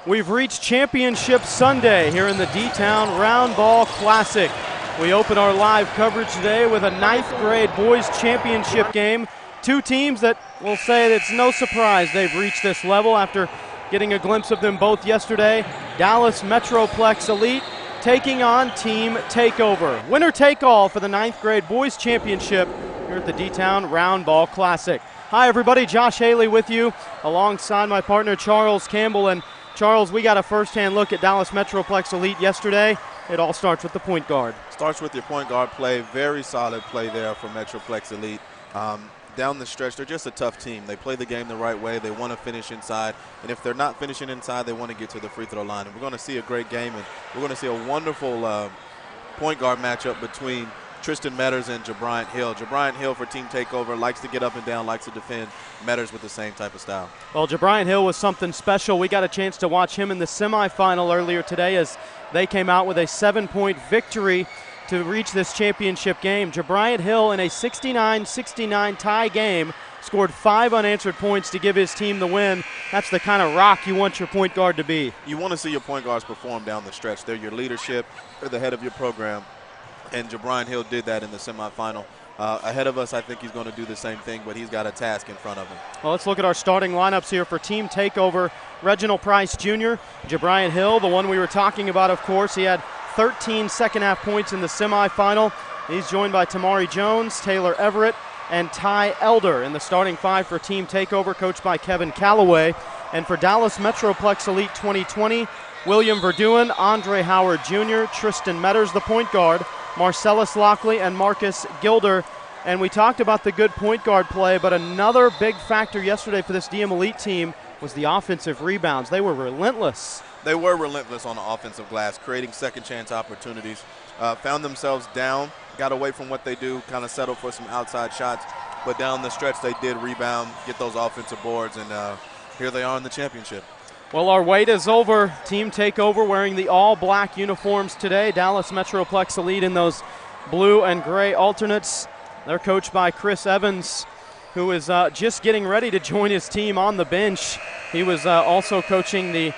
We've reached Championship Sunday here in the D-Town Round Ball Classic. We open our live coverage today with a 9th grade boys championship game. Two teams that will say it's no surprise they've reached this level after getting a glimpse of them both yesterday. Dallas Metroplex Elite taking on Team Takeover. Winner take all for the 9th grade boys championship here at the D-Town Round Ball Classic. Hi everybody, Josh Haley with you alongside my partner Charles Campbell. And Charles, we got a first-hand look at Dallas Metroplex Elite yesterday. It all starts with the point guard. Starts with your point guard play. Very solid play there for Metroplex Elite. Down the stretch, they're just a tough team. They play the game the right way. They want to finish inside. And if they're not finishing inside, they want to get to the free throw line. And we're going to see a great game, and we're going to see a wonderful point guard matchup between Tristan Metters and Jabriant Hill. Jabriant Hill for Team Takeover likes to get up and down, likes to defend. Metters with the same type of style. Well, Jabriant Hill was something special. We got a chance to watch him in the semifinal earlier today as they came out with a 7-point victory to reach this championship game. Jabriant Hill in a 69-69 tie game scored 5 unanswered points to give his team the win. That's the kind of rock you want your point guard to be. You want to see your point guards perform down the stretch. They're your leadership. They're the head of your program. And Jabriant Hill did that in the semifinal. Ahead of us, I think he's going to do the same thing, but he's got a task in front of him. Well, let's look at our starting lineups here for Team Takeover. Reginald Price Jr., Jabriant Hill, the one we were talking about, of course. He had 13 second-half points in the semifinal. He's joined by Tamari Jones, Taylor Everett, and Ty Elder in the starting 5 for Team Takeover, coached by Kevin Calloway. And for Dallas Metroplex Elite 2020, William Verduen, Andre Howard Jr., Tristan Metters, the point guard, Marcellus Lockley, and Marcus Gilder. And we talked about the good point guard play, but another big factor yesterday for this DM Elite team was the offensive rebounds. They were relentless. They were relentless on the offensive glass, creating second chance opportunities. Found themselves down, got away from what they do, kind of settled for some outside shots. But down the stretch, they did rebound, get those offensive boards, and here they are in the championship. Well, our wait is over. Team Takeover wearing the all-black uniforms today. Dallas Metroplex Elite in those blue and gray alternates. They're coached by Chris Evans, who is just getting ready to join his team on the bench. He was also coaching the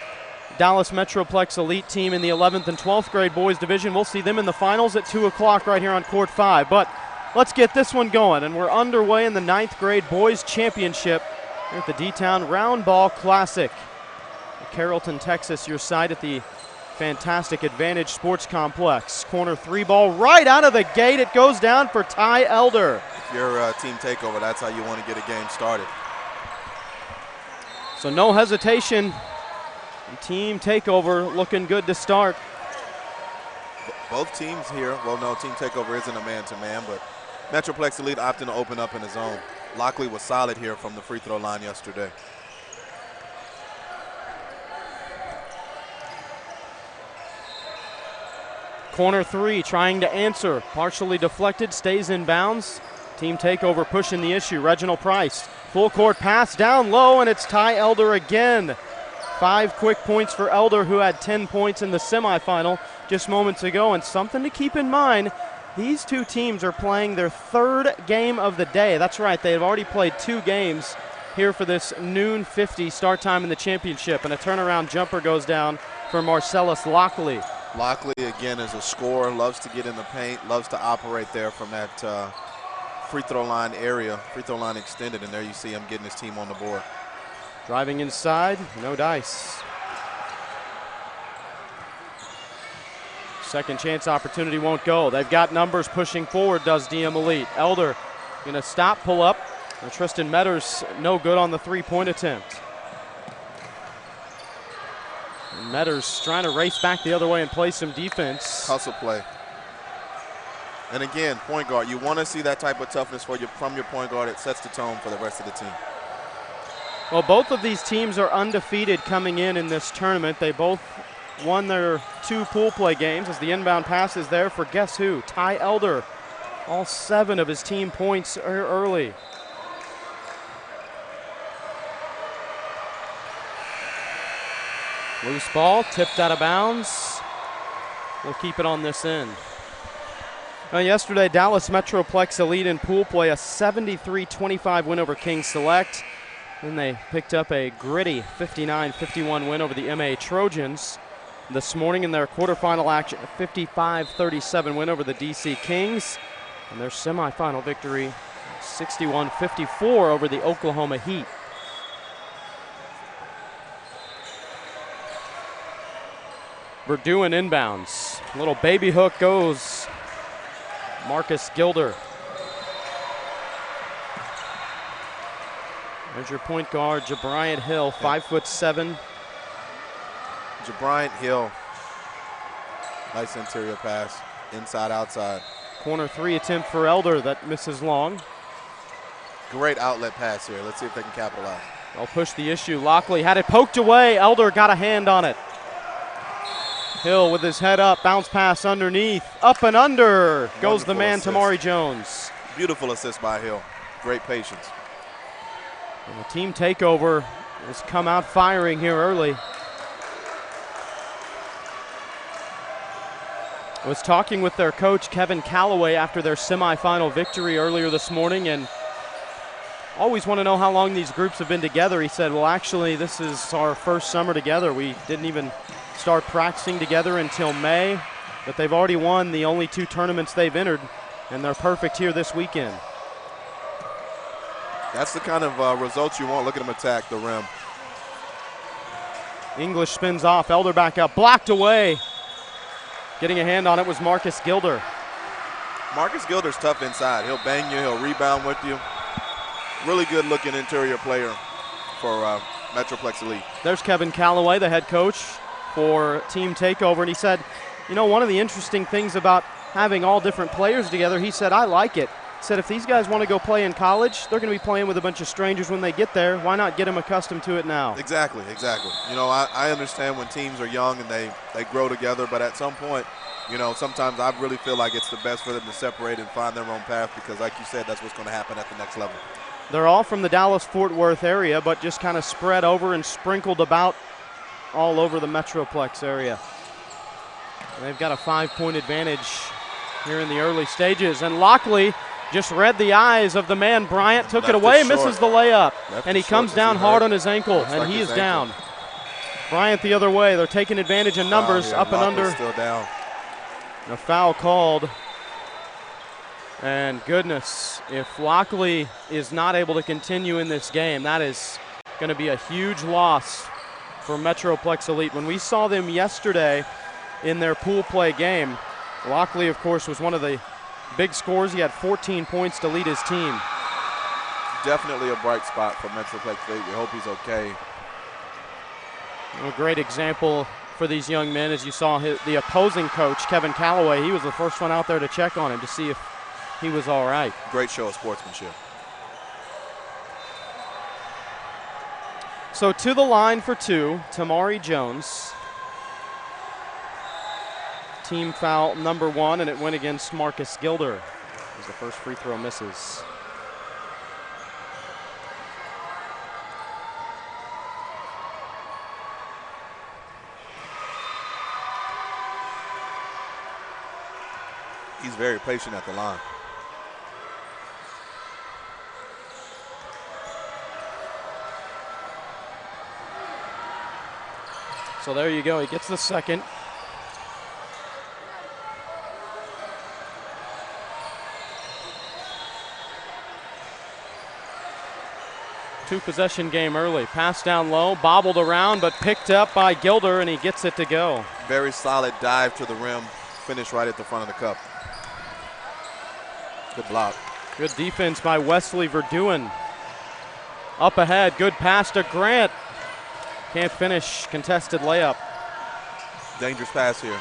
Dallas Metroplex Elite team in the 11th and 12th grade boys division. We'll see them in the finals at 2 o'clock right here on Court 5. But let's get this one going, and we're underway in the 9th grade boys championship here at the D-Town Round Ball Classic. Carrollton, Texas, your site at the fantastic Advantage Sports Complex. Corner 3 ball right out of the gate. It goes down for Ty Elder. If you're Team Takeover, that's how you want to get a game started. So no hesitation. Team Takeover looking good to start. Both teams here, well, no, Team Takeover isn't a man-to-man, but Metroplex Elite opting to open up in his zone. Lockley was solid here from the free throw line yesterday. Corner 3 trying to answer, partially deflected, stays in bounds. Team Takeover pushing the issue. Reginald Price, full court pass down low, and it's Ty Elder again. 5 quick points for Elder, who had 10 points in the semifinal just moments ago. And something to keep in mind, these two teams are playing their 3rd game of the day. That's right, they have already played 2 games here for this noon 50 start time in the championship. And a turnaround jumper goes down for Marcellus Lockley. Lockley, again, is a scorer, loves to get in the paint, loves to operate there from that free throw line area, free throw line extended, and there you see him getting his team on the board. Driving inside, no dice. Second chance opportunity won't go. They've got numbers pushing forward, does DM Elite. Elder gonna stop, pull up. And Tristan Metters no good on the 3-point attempt. And Metters trying to race back the other way and play some defense. Hustle play. And again, point guard, you want to see that type of toughness from your point guard. It sets the tone for the rest of the team. Well, both of these teams are undefeated coming in this tournament. They both won their 2 pool play games as the inbound pass is there for guess who? Ty Elder. All 7 of his team points are early. Loose ball, tipped out of bounds. We'll keep it on this end. Now, yesterday, Dallas Metroplex Elite in pool play, a 73-25 win over King Select. Then they picked up a gritty 59-51 win over the MA Trojans this morning in their quarterfinal action, a 55-37 win over the DC Kings, and their semifinal victory, 61-54 over the Oklahoma Heat. Verduen inbounds. Little baby hook goes Marcus Gilder. There's your point guard, Jabriant Hill, 5'7". Jabriant Hill, nice interior pass, inside, outside. Corner three attempt for Elder that misses long. Great outlet pass here. Let's see if they can capitalize. They'll push the issue. Lockley had it poked away. Elder got a hand on it. Hill with his head up, bounce pass underneath, up and under. Goes the man, assist. Tamari Jones. Beautiful assist by Hill. Great patience. And the team takeover has come out firing here early. I was talking with their coach, Kevin Calloway, after their semifinal victory earlier this morning, and always want to know how long these groups have been together. He said, well, actually, this is our first summer together. We didn't even start practicing together until May, but they've already won the only 2 tournaments they've entered, and they're perfect here this weekend. That's the kind of results you want. Look at him attack the rim. English spins off, Elder back up, blocked away. Getting a hand on it was Marcus Gilder. Marcus Gilder's tough inside. He'll bang you, he'll rebound with you. Really good looking interior player for Metroplex Elite. There's Kevin Calloway, the head coach for Team Takeover, and he said, you know, one of the interesting things about having all different players together, he said, I like it. He said, if these guys want to go play in college, they're going to be playing with a bunch of strangers when they get there. Why not get them accustomed to it now? Exactly. You know, I understand when teams are young and they grow together, but at some point, you know, sometimes I really feel like it's the best for them to separate and find their own path because, like you said, that's what's going to happen at the next level. They're all from the Dallas-Fort Worth area, but just kind of spread over and sprinkled about all over the Metroplex area. And they've got a 5-point advantage here in the early stages, and Lockley just read the eyes of the man. Bryant took it away, misses the layup, and he comes down hard on his ankle, and he is down. Bryant the other way. They're taking advantage in numbers, up and under. Still down. A foul called. And goodness, if Lockley is not able to continue in this game, that is going to be a huge loss for Metroplex Elite. When we saw them yesterday in their pool play game, Lockley, of course, was one of the big scores. He had 14 points to lead his team. Definitely a bright spot for Metroplex Elite. We hope he's okay. A great example for these young men, as you saw the opposing coach, Kevin Calloway. He was the first one out there to check on him to see if he was all right. Great show of sportsmanship. So to the line for 2, Tamari Jones. Team foul number 1, and it went against Marcus Gilder as the first free throw misses. He's very patient at the line. So there you go. He gets the second. Two-possession game early. Pass down low, bobbled around, but picked up by Gilder, and he gets it to go. Very solid dive to the rim. Finish right at the front of the cup. Good block. Good defense by Wesley Verduen. Up ahead, good pass to Grant. Can't finish, contested layup. Dangerous pass here.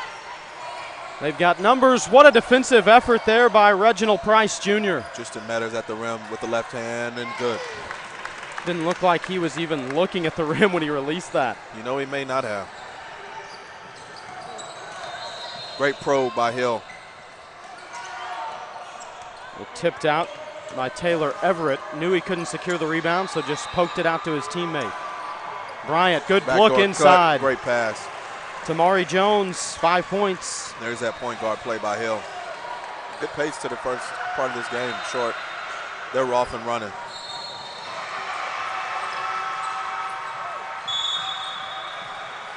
They've got numbers. What a defensive effort there by Reginald Price Jr. Justin Metters at the rim with the left hand, and good. Didn't look like he was even looking at the rim when he released that. You know he may not have. Great probe by Hill. Tipped out by Taylor Everett. Knew he couldn't secure the rebound, so just poked it out to his teammate. Bryant, good look inside. Cut. Great pass. Tamari Jones, 5 points. There's that point guard play by Hill. Good pace to the first part of this game. Short. They're off and running.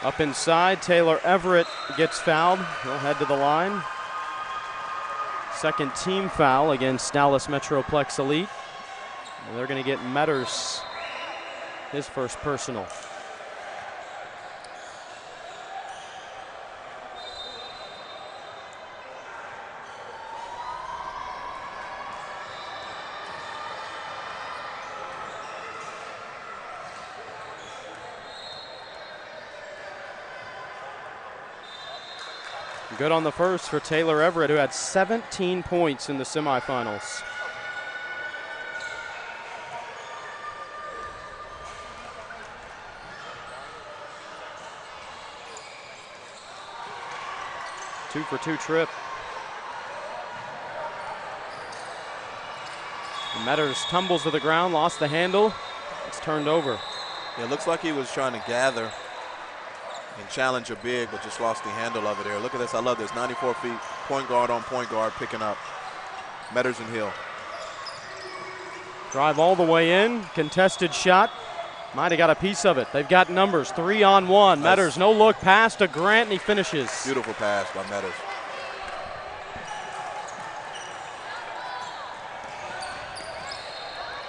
Up inside, Taylor Everett gets fouled. He'll head to the line. Second team foul against Dallas Metroplex Elite. And they're going to get Metters his first personal. Good on the first for Taylor Everett, who had 17 points in the semifinals. Two-for-two trip. Metters tumbles to the ground, lost the handle. It's turned over. Yeah, it looks like he was trying to gather and challenge a big, but just lost the handle of it there. Look at this. I love this. 94 feet, point guard on point guard, picking up Metters and Hill. Drive all the way in. Contested shot. Might have got a piece of it. They've got numbers. 3-on-1. Nice. Metters, no look, pass to Grant, and he finishes. Beautiful pass by Metters.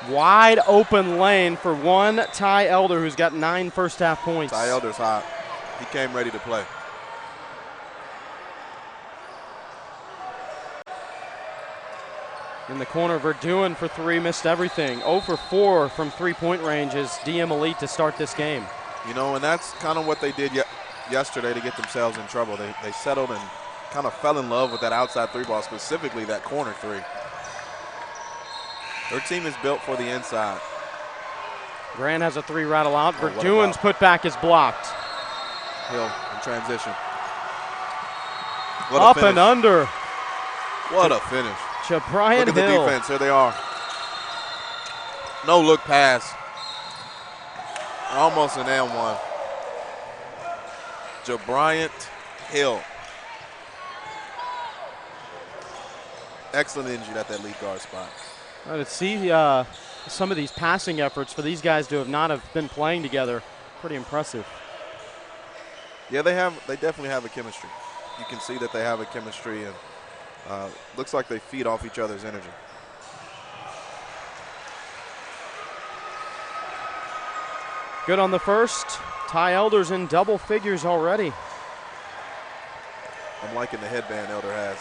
Wide open lane for one Ty Elder, who's got 9 first half points. Ty Elder's hot. He came ready to play. In the corner, Verduen for 3, missed everything. 0 for 4 from three-point range is DM Elite to start this game. You know, and that's kind of what they did yesterday to get themselves in trouble. They settled and kind of fell in love with that outside three ball, specifically that corner three. Their team is built for the inside. Grant has a 3 rattle out. Oh, Verduen's putback is blocked. Hill in transition. Up and under. What a finish. Jabrian Look at the Hill. defense. Here they are. No look pass. Almost an and one. Jabrian Hill. Excellent energy at that lead guard spot. To see some of these passing efforts for these guys to not have been playing together, pretty impressive. Yeah, they definitely have a chemistry. You can see that they have a chemistry, and looks like they feed off each other's energy. Good on the first. Ty Elder's in double figures already. I'm liking the headband Elder has.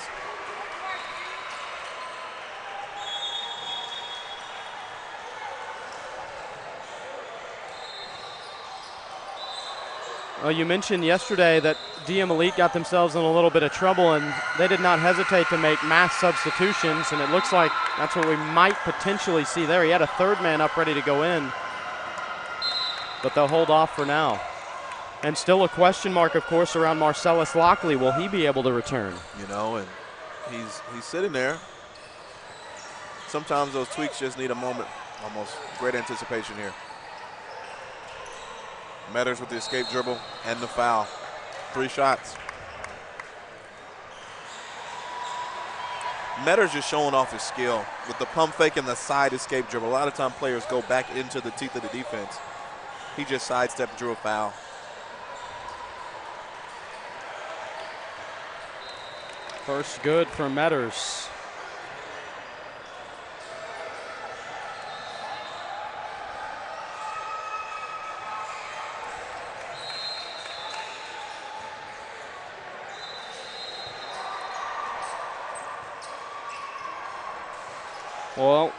Well, you mentioned yesterday that DM Elite got themselves in a little bit of trouble, and they did not hesitate to make mass substitutions, and it looks like that's what we might potentially see there. He had a third man up ready to go in, but they'll hold off for now. And still a question mark, of course, around Marcellus Lockley. Will he be able to return? You know, and he's sitting there. Sometimes those tweaks just need a moment. Almost great anticipation here. Metters with the escape dribble and the foul. 3 shots. Metters just showing off his skill with the pump fake and the side escape dribble. A lot of time players go back into the teeth of the defense. He just sidestepped, drew a foul. First good for Metters. Well,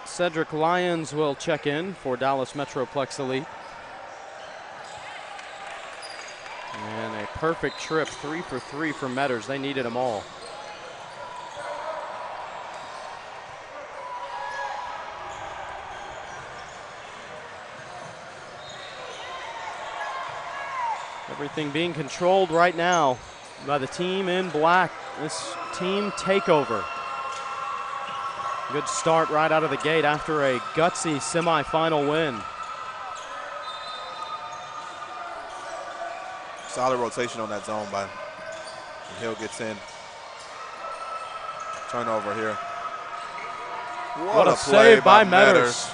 Cedric Lyons will check in for Dallas Metroplex Elite. And a perfect trip, 3 for 3 for Metters. They needed them all. Everything being controlled right now by the team in black. This team Takeover. Good start right out of the gate after a gutsy semifinal win. Solid rotation on that zone by Hill gets in. Turnover here. What a save by Metters.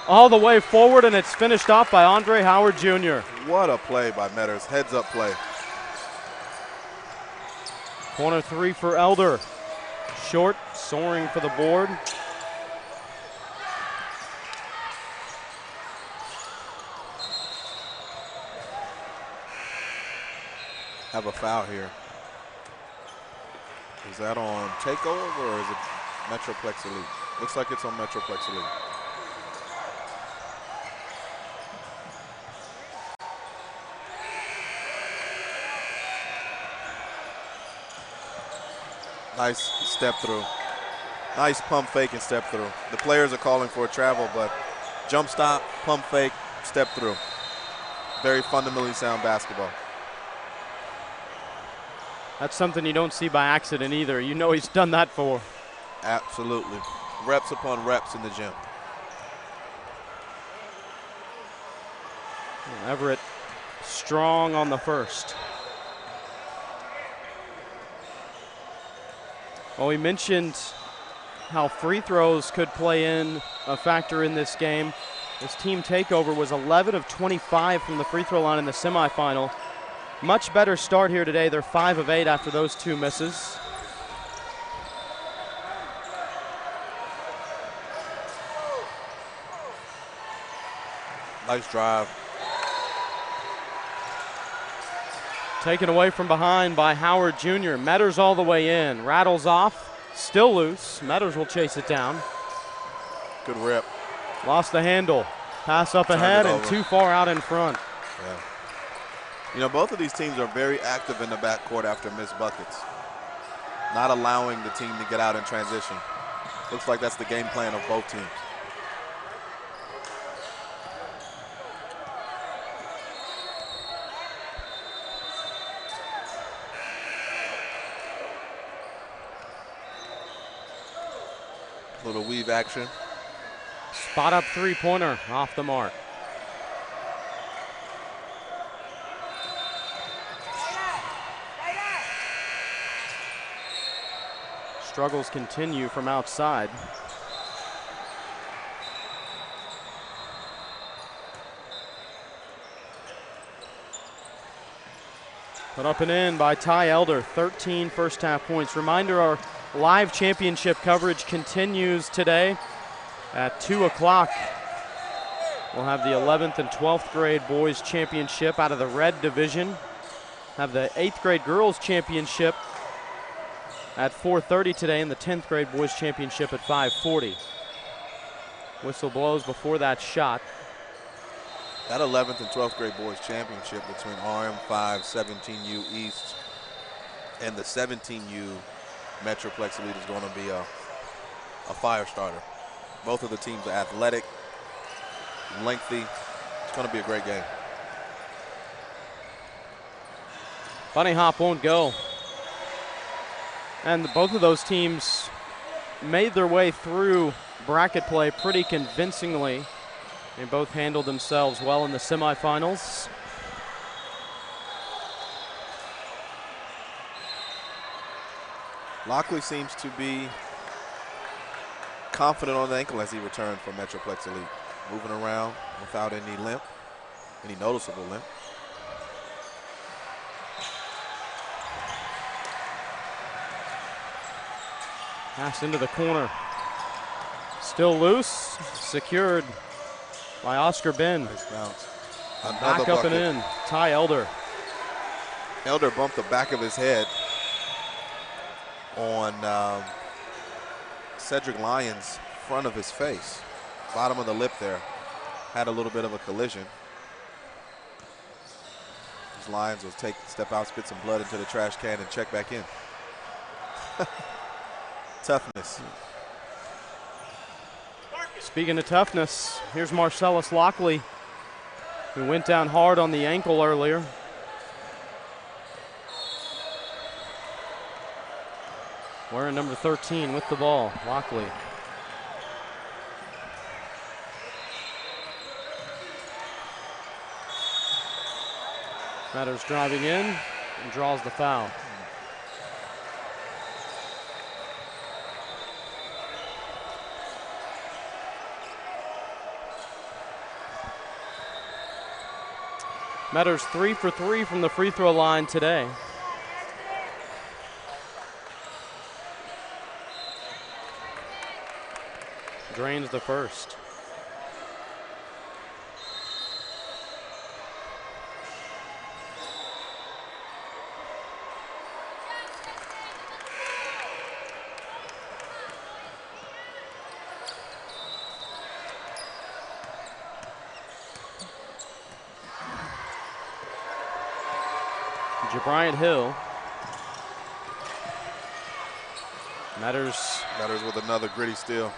all the way forward, and it's finished off by Andre Howard Jr. What a play by Metters. Heads up play. Corner three for Elder. Short, soaring for the board. Have a foul here. Is that on Takeover or is it Metroplex Elite? Looks like it's on Metroplex Elite. Nice step through. Nice pump fake and step through. The players are calling for a travel, but jump stop, pump fake, step through. Very fundamentally sound basketball. That's something you don't see by accident either. You know he's done that for. Absolutely. Reps upon reps in the gym. Everett strong on the first. Well, we mentioned how free throws could play in a factor in this game. This team Takeover was 11 of 25 from the free throw line in the semifinal. Much better start here today. They're 5 of 8 after those 2 misses. Nice drive. Taken away from behind by Howard Jr. Metters all the way in. Rattles off. Still loose. Metters will chase it down. Good rip. Lost the handle. Pass up ahead and too far out in front. Yeah. You know, both of these teams are very active in the backcourt after missed buckets. Not allowing the team to get out in transition. Looks like that's the game plan of both teams. Little weave action. Spot up three-pointer off the mark. Struggles continue from outside. Put up and in by Ty Elder, 13 first half points. Reminder, our live championship coverage continues today at 2 o'clock. We'll have the 11th and 12th grade boys championship out of the red division. Have the 8th grade girls championship at 4:30 today, and the 10th grade boys championship at 5:40. Whistle blows before that shot. That 11th and 12th grade boys championship between RM5 17U East and the 17U Metroplex Elite is going to be a fire starter. Both of the teams are athletic, lengthy. It's going to be a great game. Bunny hop won't go. And both of those teams made their way through bracket play pretty convincingly. They both handled themselves well in the semifinals. Lockley seems to be confident on the ankle as he returned from Metroplex Elite. Moving around without any limp, any noticeable limp. Pass into the corner. Still loose, secured by Oscar Ben. Nice bounce. Back up and in, Ty Elder. Elder bumped the back of his head on Cedric Lyons' front of his face. Bottom of the lip there. Had a little bit of a collision. These Lyons will step out, spit some blood into the trash can and check back in. Toughness. Speaking of toughness, here's Marcellus Lockley, who went down hard on the ankle earlier. Wearing number 13 with the ball, Lockley. Metters driving in and draws the foul. Metters 3 for 3 from the free throw line today. Drains the first. Bryant Hill. Metters with another gritty steal.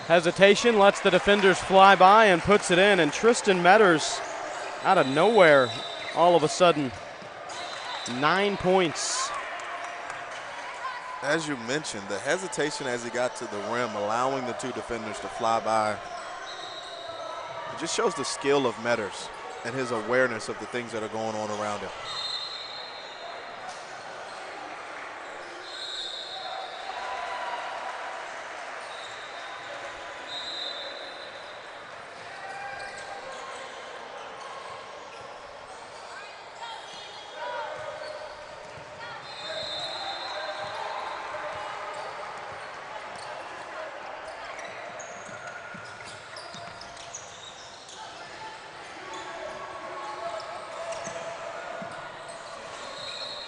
Hesitation, lets the defenders fly by and puts it in. And Tristan Metters, out of nowhere, all of a sudden, 9 points. As you mentioned, the hesitation as he got to the rim, allowing the two defenders to fly by. It just shows the skill of Metters and his awareness of the things that are going on around him.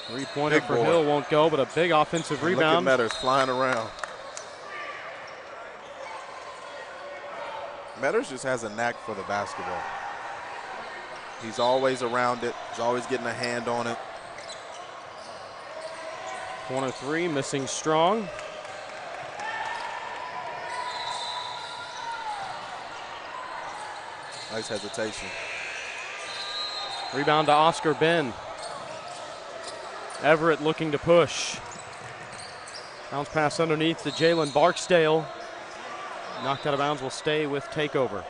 Three-pointer for Hill won't go, but a big offensive rebound. Look at Metters flying around. Metters just has a knack for the basketball. He's always around it. He's always getting a hand on it. Corner three, missing strong. Nice hesitation. Rebound to Oscar Ben. Everett looking to push. Bounce pass underneath to Jalen Barksdale. Knocked out of bounds, will stay with Takeover.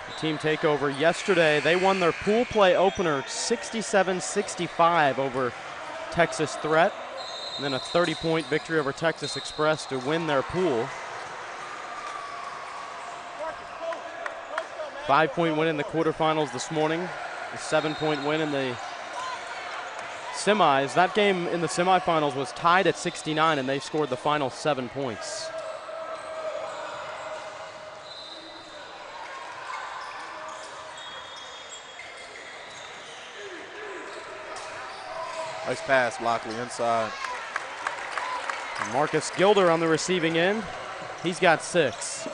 The team Takeover yesterday, they won their pool play opener 67-65 over Texas Threat. And then a 30-point victory over Texas Express to win their pool. 5-point win in the quarterfinals this morning. A 7-point win in the semis. That game in the semifinals was tied at 69, and they scored the final 7 points. Nice pass, Lockley inside. And Marcus Gilder on the receiving end. He's got 6.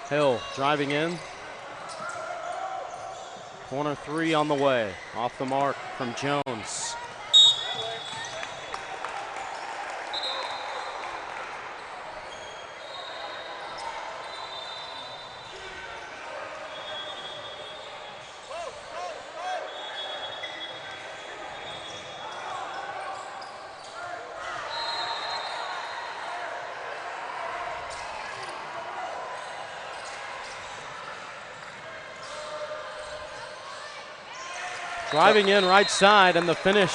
Hill driving in. Corner three on the way. Off the mark from Jones. Driving in right side, and the finish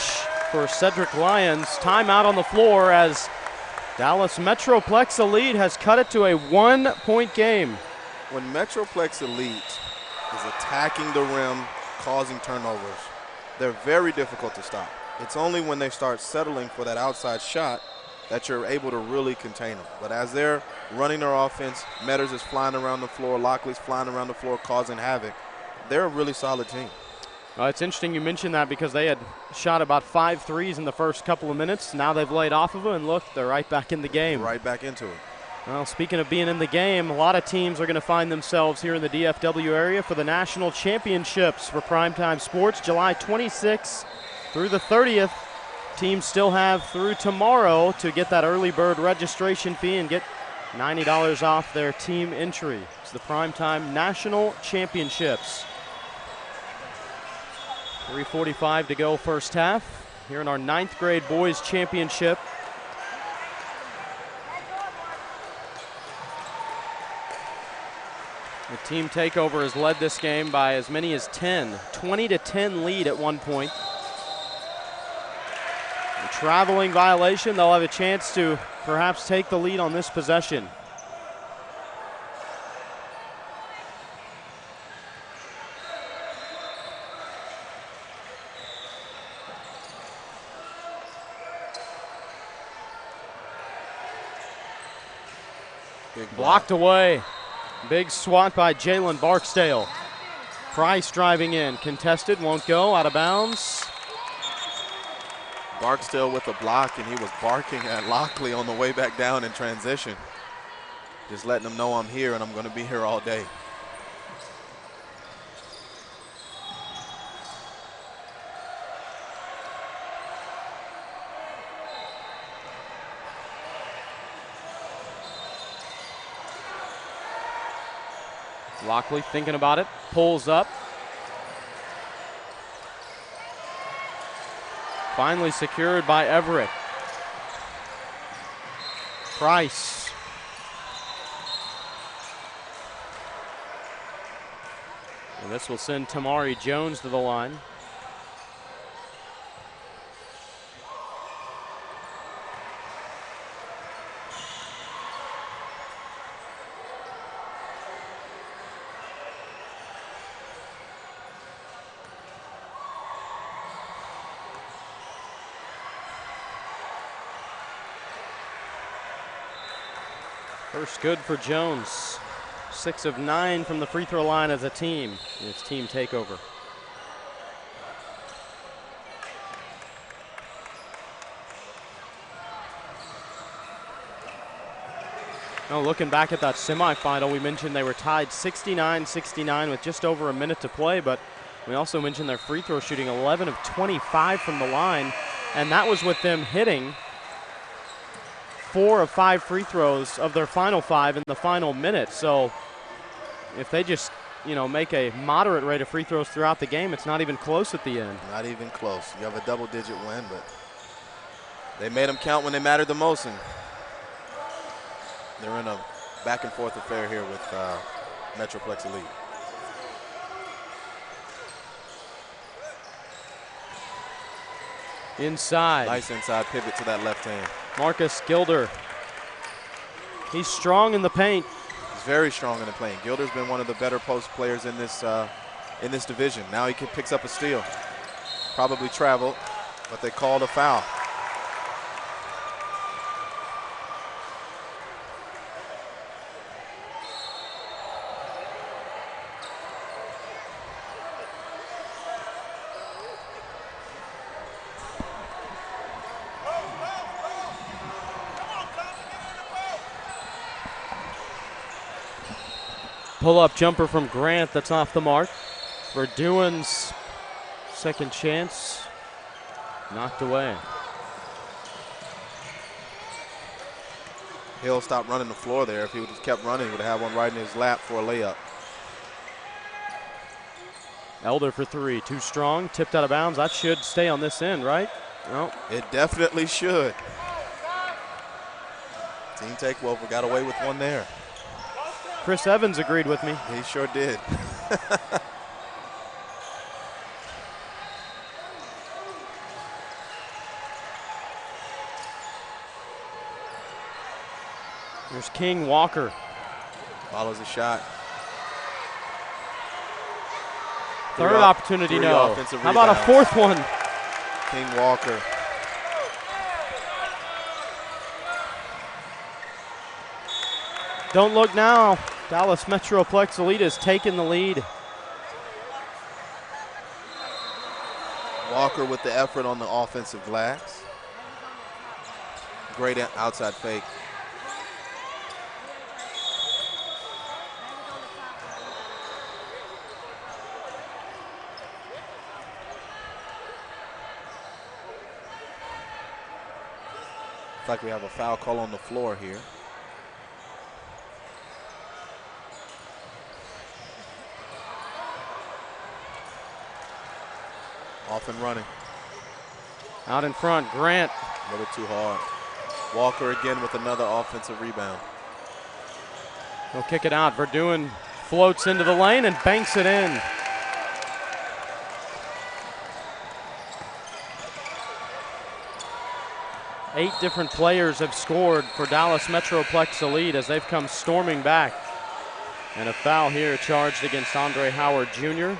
for Cedric Lyons. Timeout on the floor as Dallas Metroplex Elite has cut it to a 1-point game. When Metroplex Elite is attacking the rim, causing turnovers, they're very difficult to stop. It's only when they start settling for that outside shot that you're able to really contain them. But as they're running their offense, Metters is flying around the floor, Lockley's flying around the floor, causing havoc. They're a really solid team. It's interesting you mentioned that because they had shot about 5 threes in the first couple of minutes. Now they've laid off of it, and look, they're right back in the game. Right back into it. Well, speaking of being in the game, a lot of teams are going to find themselves here in the DFW area for the national championships for Primetime Sports, July 26th through the 30th. Teams still have through tomorrow to get that early bird registration fee and get $90 off their team entry. It's the Primetime National Championships. 3:45 to go first half here in our 9th grade boys championship. The team Takeover has led this game by as many as 10. 20-10 lead at one point. traveling violation. They'll have a chance to perhaps take the lead on this possession. Blocked away. Big swat by Jalen Barksdale. Price driving in. Contested, won't go, out of bounds. Barksdale with a block, and he was barking at Lockley on the way back down in transition. Just letting him know I'm here and I'm going to be here all day. Lockley thinking about it, pulls up. Finally secured by Everett. Price. And this will send Tamari Jones to the line. First good for Jones. 6 of 9 from the free throw line as a team. It's team takeover. Now looking back at that semifinal, we mentioned they were tied 69-69 with just over a minute to play, but we also mentioned their free throw shooting 11 of 25 from the line, and that was with them hitting 4 of 5 free throws of their final 5 in the final minute. So if they just, make a moderate rate of free throws throughout the game, it's not even close at the end. Not even close. You have a double-digit win, but they made them count when they mattered the most, and they're in a back-and-forth affair here with Metroplex Elite. Inside. Nice inside pivot to that left hand. Marcus Gilder. He's strong in the paint. He's very strong in the paint. Gilder's been one of the better post players in this division. Now he picks up a steal. Probably traveled, but they called a foul. Pull-up jumper from Grant, that's off the mark. Verduin's second chance, knocked away. Hill stopped running the floor there. If he would have kept running, he would have had one right in his lap for a layup. Elder for 3, too strong, tipped out of bounds. That should stay on this end, right? No. It definitely should. Team Takeover got away with one there. Chris Evans agreed with me. He sure did. There's King Walker. Follows the shot. Third opportunity, no. How about a fourth one? King Walker. Don't look now. Dallas Metroplex Elite has taken the lead. Walker with the effort on the offensive glass. Great outside fake. Looks like we have a foul call on the floor here. Off and running. Out in front, Grant. A little too hard. Walker again with another offensive rebound. He'll kick it out. Verduin floats into the lane and banks it in. 8 different players have scored for Dallas Metroplex Elite as they've come storming back. And a foul here charged against Andre Howard Jr.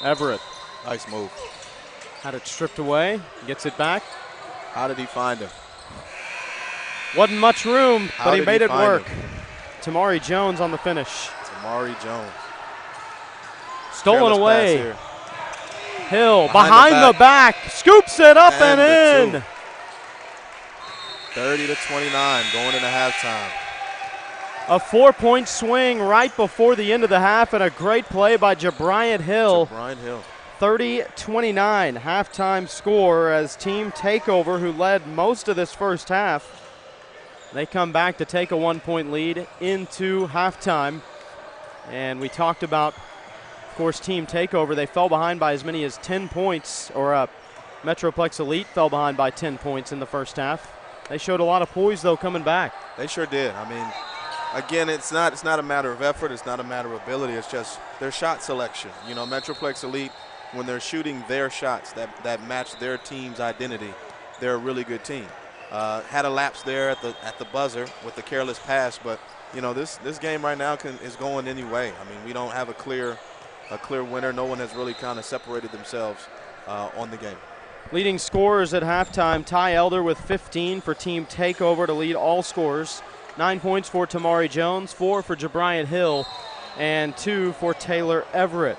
Everett. Nice move. Had it stripped away, gets it back. How did he find him? Wasn't much room, but he made it work. Him? Tamari Jones on the finish. Tamari Jones. Stolen away. Hill behind the back. Scoops it up and in. 30-29 going into halftime. A 4-point swing right before the end of the half, and a great play by Jabriant Hill. 30-29 halftime score as Team Takeover, who led most of this first half, they come back to take a 1-point lead into halftime. And we talked about, of course, Team Takeover. They fell behind by as many as 10 points, or Metroplex Elite fell behind by 10 points in the first half. They showed a lot of poise, though, coming back. They sure did. I mean, again, it's not a matter of effort. It's not a matter of ability. It's just their shot selection. You know, Metroplex Elite, when they're shooting their shots that match their team's identity, they're a really good team. Had a lapse there at the buzzer with the careless pass, but you know this game right now is going any way. I mean, we don't have a clear winner. No one has really kind of separated themselves on the game. Leading scorers at halftime: Ty Elder with 15 for Team Takeover to lead all scorers. 9 points for Tamari Jones, 4 for Jabriant Hill, and 2 for Taylor Everett.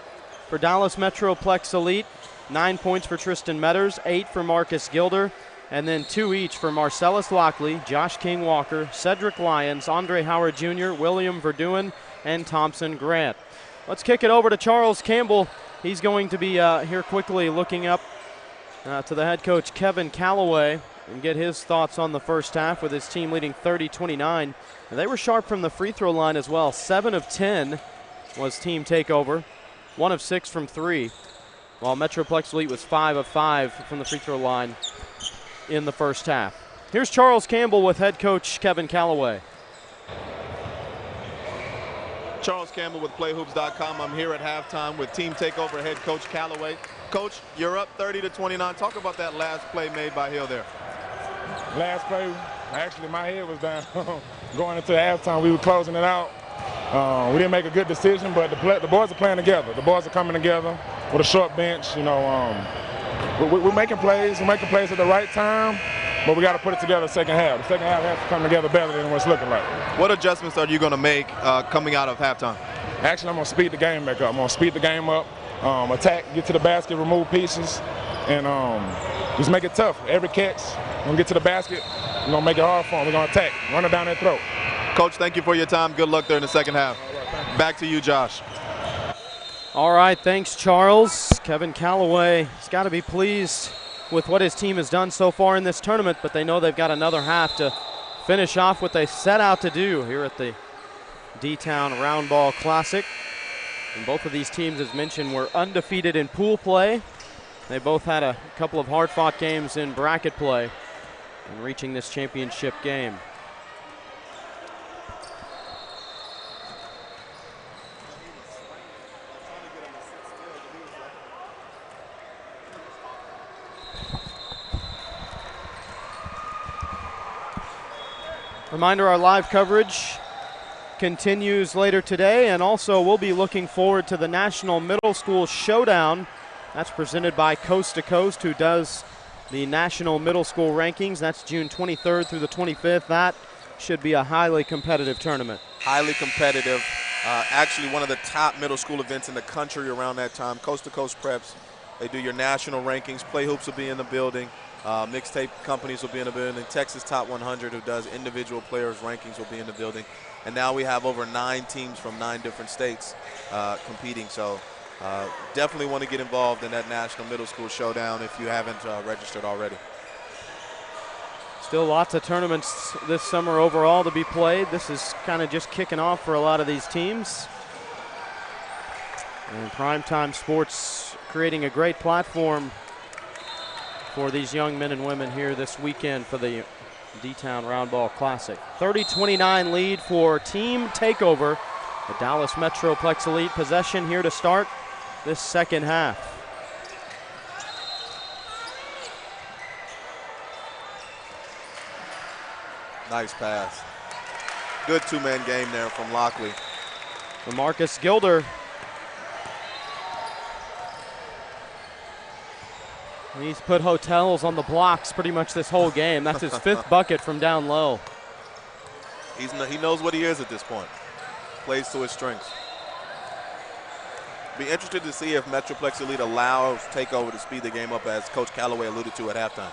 For Dallas Metroplex Elite, 9 points for Tristan Metters, 8 for Marcus Gilder, and then 2 each for Marcellus Lockley, Josh King Walker, Cedric Lyons, Andre Howard Jr., William Verduen, and Thompson Grant. Let's kick it over to Charles Campbell. He's going to be here quickly looking up to the head coach, Kevin Calloway, and get his thoughts on the first half with his team leading 30-29. And they were sharp from the free throw line as well. 7 of 10 was Team Takeover, 1 of 6 from 3, while Metroplex Elite was 5 of 5 from the free throw line in the first half. Here's Charles Campbell with head coach Kevin Calloway. Charles Campbell with PlayHoops.com. I'm here at halftime with Team Takeover head coach Calloway. Coach, you're up 30-29. Talk about that last play made by Hill there. Last play, actually my head was down. Going into halftime, we were closing it out. We didn't make a good decision, but the boys are playing together. The boys are coming together with a short bench. You know, we're making plays. We're making plays at the right time, but we got to put it together the second half. The second half has to come together better than what it's looking like. What adjustments are you going to make coming out of halftime? Actually, I'm going to speed the game back up. I'm going to speed the game up, attack, get to the basket, remove pieces, and just make it tough. Every catch, we're going to get to the basket. We're going to make it hard for them. We're going to attack, run it down their throat. Coach, thank you for your time. Good luck there in the second half. Right, back to you, Josh. All right, thanks, Charles. Kevin Calloway has got to be pleased with what his team has done so far in this tournament, but they know they've got another half to finish off what they set out to do here at the D-Town Round Ball Classic. And both of these teams, as mentioned, were undefeated in pool play. They both had a couple of hard-fought games in bracket play and reaching this championship game. Reminder, our live coverage continues later today, and also we'll be looking forward to the National Middle School Showdown. That's presented by Coast to Coast, who does the National Middle School rankings. That's June 23rd through the 25th. That should be a highly competitive tournament. Highly competitive. Actually one of the top middle school events in the country around that time. Coast to Coast Preps. They do your national rankings. Play Hoops will be in the building. Mixtape companies will be in the building. Texas Top 100, who does individual players rankings, will be in the building. And now we have over 9 teams from 9 different states competing. So Definitely want to get involved in that National Middle School Showdown if you haven't registered already. Still lots of tournaments this summer overall to be played. This is kind of just kicking off for a lot of these teams. And Primetime Sports creating a great platform for these young men and women here this weekend for the D-Town Roundball Classic. 30-29 lead for Team Takeover. The Dallas Metroplex Elite possession here to start this second half. Nice pass. Good two-man game there from Lockley. Marcus Gilder. He's put hotels on the blocks pretty much this whole game. That's his 5th bucket from down low. He knows what he is at this point. Plays to his strengths. Be interested to see if Metroplex Elite allows Takeover to speed the game up, as Coach Calloway alluded to at halftime.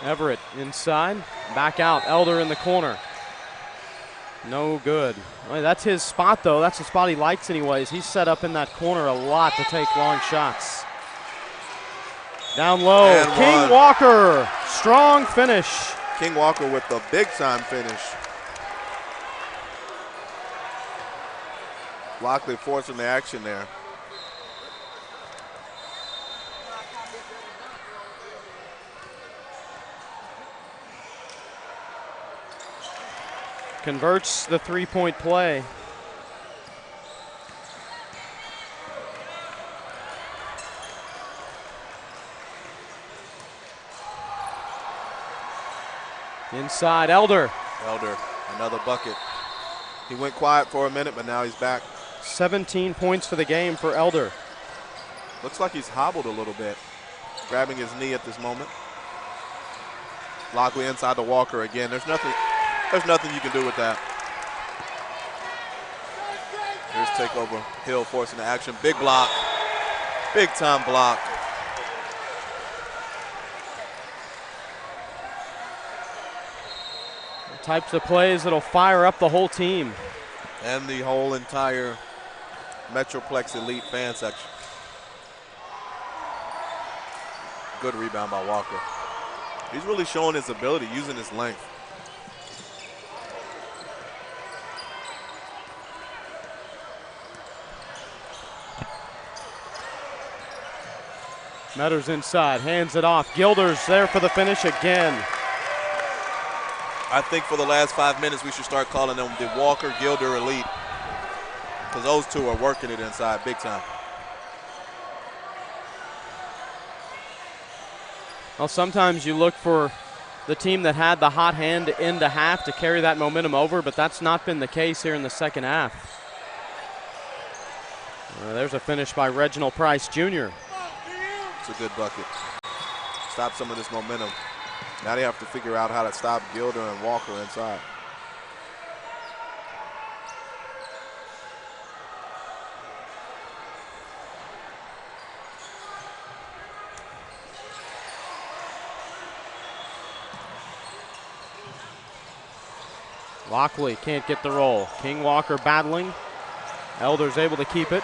Everett inside, back out, Elder in the corner. No good. Well, that's his spot though, that's the spot he likes anyways. He's set up in that corner a lot to take long shots. Down low, And King one. Walker, strong finish. King Walker with the big-time finish. Lockley forcing the action there. Converts the three-point play. Inside, Elder. Elder, another bucket. He went quiet for a minute, but now he's back. 17 points for the game for Elder. Looks like he's hobbled a little bit, grabbing his knee at this moment. Lockley inside to Walker again. There's nothing you can do with that. Here's Takeover. Hill forcing the action. Big block. Big time block. The types of plays that'll fire up the whole team. And the whole entire Metroplex Elite fan section. Good rebound by Walker. He's really showing his ability, using his length. Metters inside, hands it off. Gilder's there for the finish again. I think for the last 5 minutes, we should start calling them the Walker-Gilder Elite, because those two are working it inside big time. Well, sometimes you look for the team that had the hot hand to end the half to carry that momentum over, but that's not been the case here in the second half. There's a finish by Reginald Price Jr. It's a good bucket. Stop some of this momentum. Now they have to figure out how to stop Gilder and Walker inside. Lockley can't get the roll. King Walker battling. Elder's able to keep it.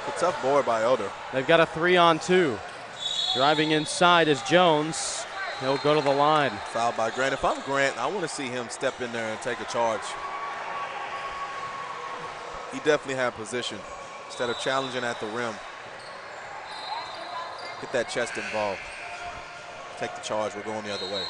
A tough board by Elder. They've got a 3-on-2. Driving inside is Jones. He'll go to the line. Fouled by Grant. If I'm Grant, I want to see him step in there and take a charge. He definitely had position instead of challenging at the rim. Get that chest involved. Take the charge. We're going the other way.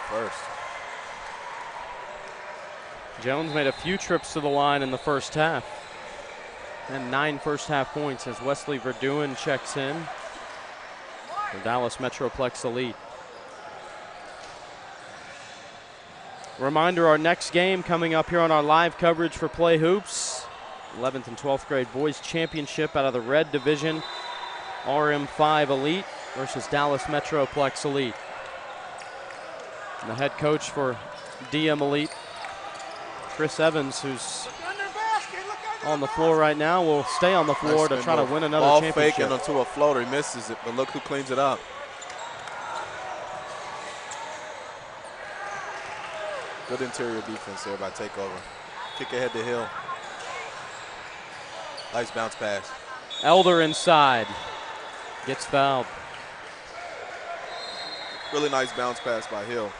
First. Jones made a few trips to the line in the first half. And 9 first half points as Wesley Verduen checks in for Dallas Metroplex Elite. Reminder, our next game coming up here on our live coverage for Play Hoops. 11th and 12th grade boys championship out of the red division. RM5 Elite versus Dallas Metroplex Elite. And the head coach for DM Elite, Chris Evans, who's on the floor right now will stay on the floor to try to win another ball championship. faking onto a floater. He misses it, but look who cleans it up. Good interior defense there by Takeover. Kick ahead to Hill. Nice bounce pass. Elder inside. Gets fouled. Really nice bounce pass by Hill.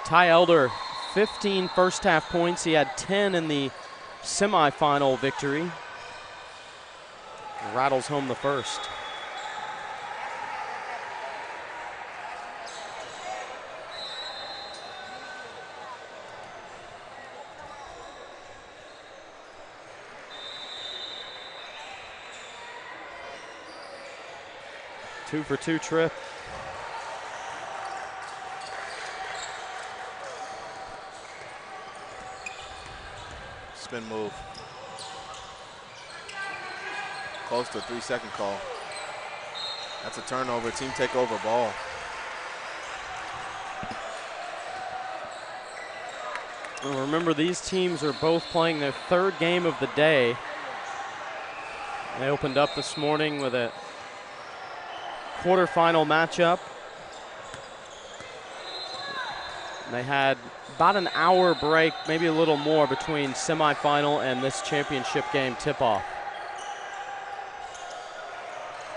Ty Elder, 15 first half points. He had 10 in the semifinal victory. Rattles home the first. Two for two trip. Spin move. Close to a 3-second call. That's a turnover. Team Takeover ball. Well, remember, these teams are both playing their third game of the day. They opened up this morning with a quarterfinal matchup. They had about an hour break, maybe a little more, between semifinal and this championship game tip-off.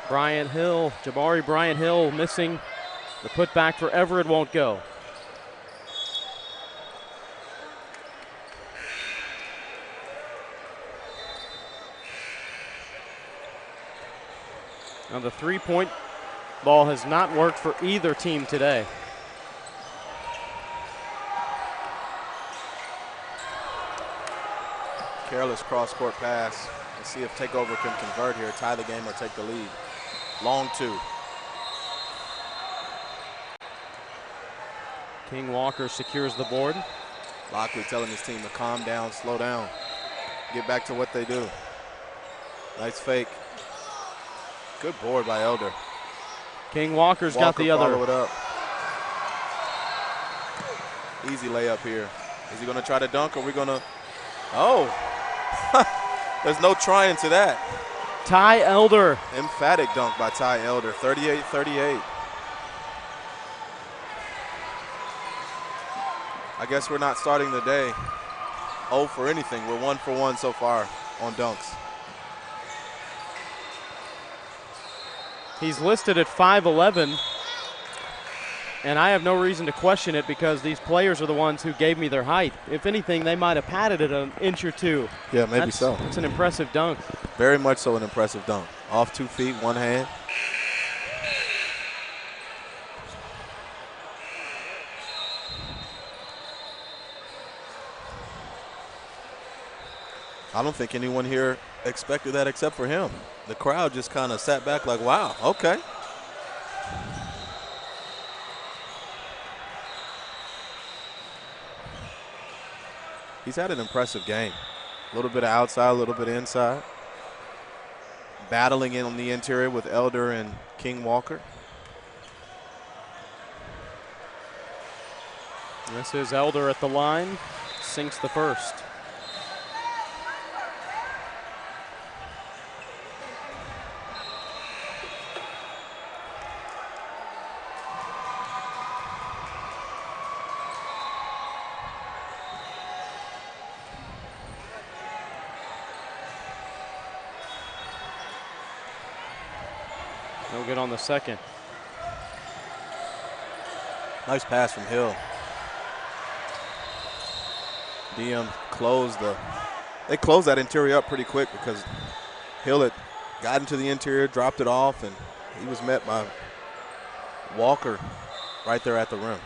Jabari Bryant Hill missing the putback forever. It won't go. Now the three-point ball has not worked for either team today. Careless cross-court pass. Let's see if Takeover can convert here, tie the game, or take the lead. Long two. King Walker secures the board. Lockley telling his team to calm down, slow down, get back to what they do. Nice fake. Good board by Elder. King Walker's got the other. Follow it up. Easy layup here. Is he going to try to dunk, or are we going to? Oh. There's no trying to that. Ty Elder. Emphatic dunk by Ty Elder, 38-38. I guess we're not starting the day 0 for anything. We're 1 for 1 so far on dunks. He's listed at 5'11", and I have no reason to question it because these players are the ones who gave me their height. If anything, they might have padded it an inch or two. Yeah, maybe so. It's an impressive dunk. Very much so an impressive dunk. Off 2 feet, one hand. I don't think anyone here expected that except for him. The crowd just kind of sat back like, wow, okay. He's had an impressive game. A little bit of outside, a little bit of inside. Battling in on the interior with Elder and King Walker. This is Elder at the line. Sinks the first. No good on the second. Nice pass from Hill. DM closed they closed that interior up pretty quick because Hill had got into the interior, dropped it off, and he was met by Walker right there at the rim.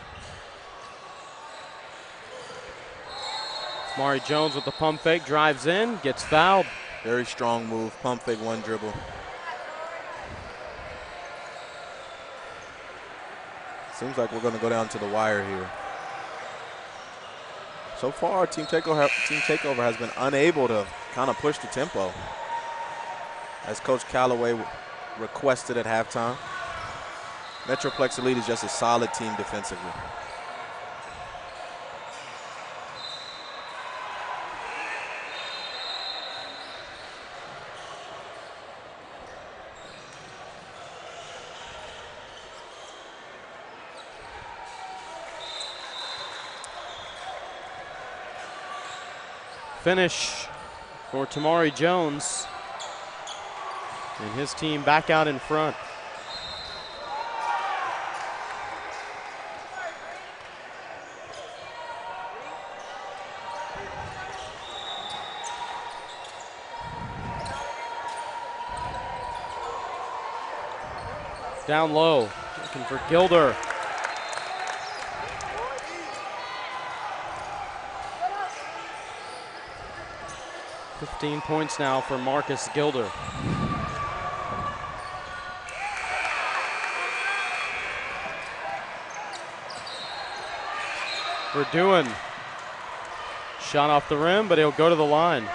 Mari Jones with the pump fake, drives in, gets fouled. Very strong move, pump fake, one dribble. Seems like we're going to go down to the wire here. So far, Team Takeover has been unable to kind of push the tempo, as Coach Callaway requested at halftime. Metroplex Elite is just a solid team defensively. finish for Tamari Jones and his team back out in front. Down low, looking for Gilder. $15 points now for Marcus Gilder. Verduen. Shot off the rim, but he'll go to the line.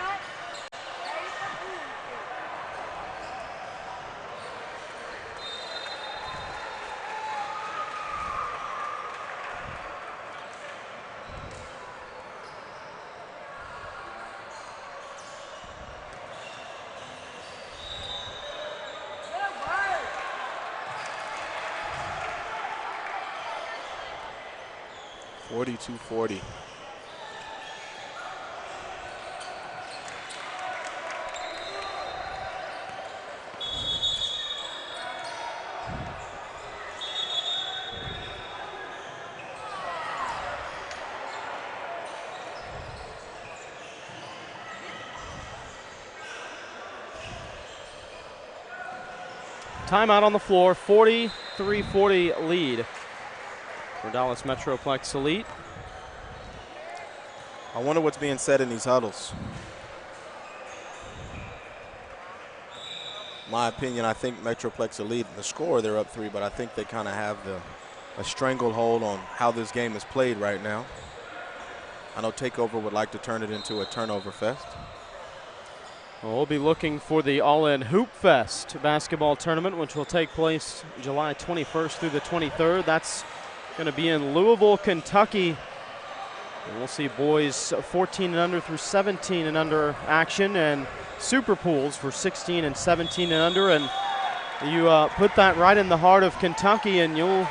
.40. Timeout on the floor, 43-40 lead for Dallas Metroplex Elite. I wonder what's being said in these huddles. My opinion, I think Metroplex Elite, the score, they're up 3, but I think they kind of have a stranglehold on how this game is played right now. I know Takeover would like to turn it into a turnover fest. Well, we'll be looking for the All-In Hoop Fest basketball tournament, which will take place July 21st through the 23rd. That's going to be in Louisville, Kentucky. And we'll see boys 14 and under through 17 and under action, and super pools for 16 and 17 and under. And you put that right in the heart of Kentucky, and you'll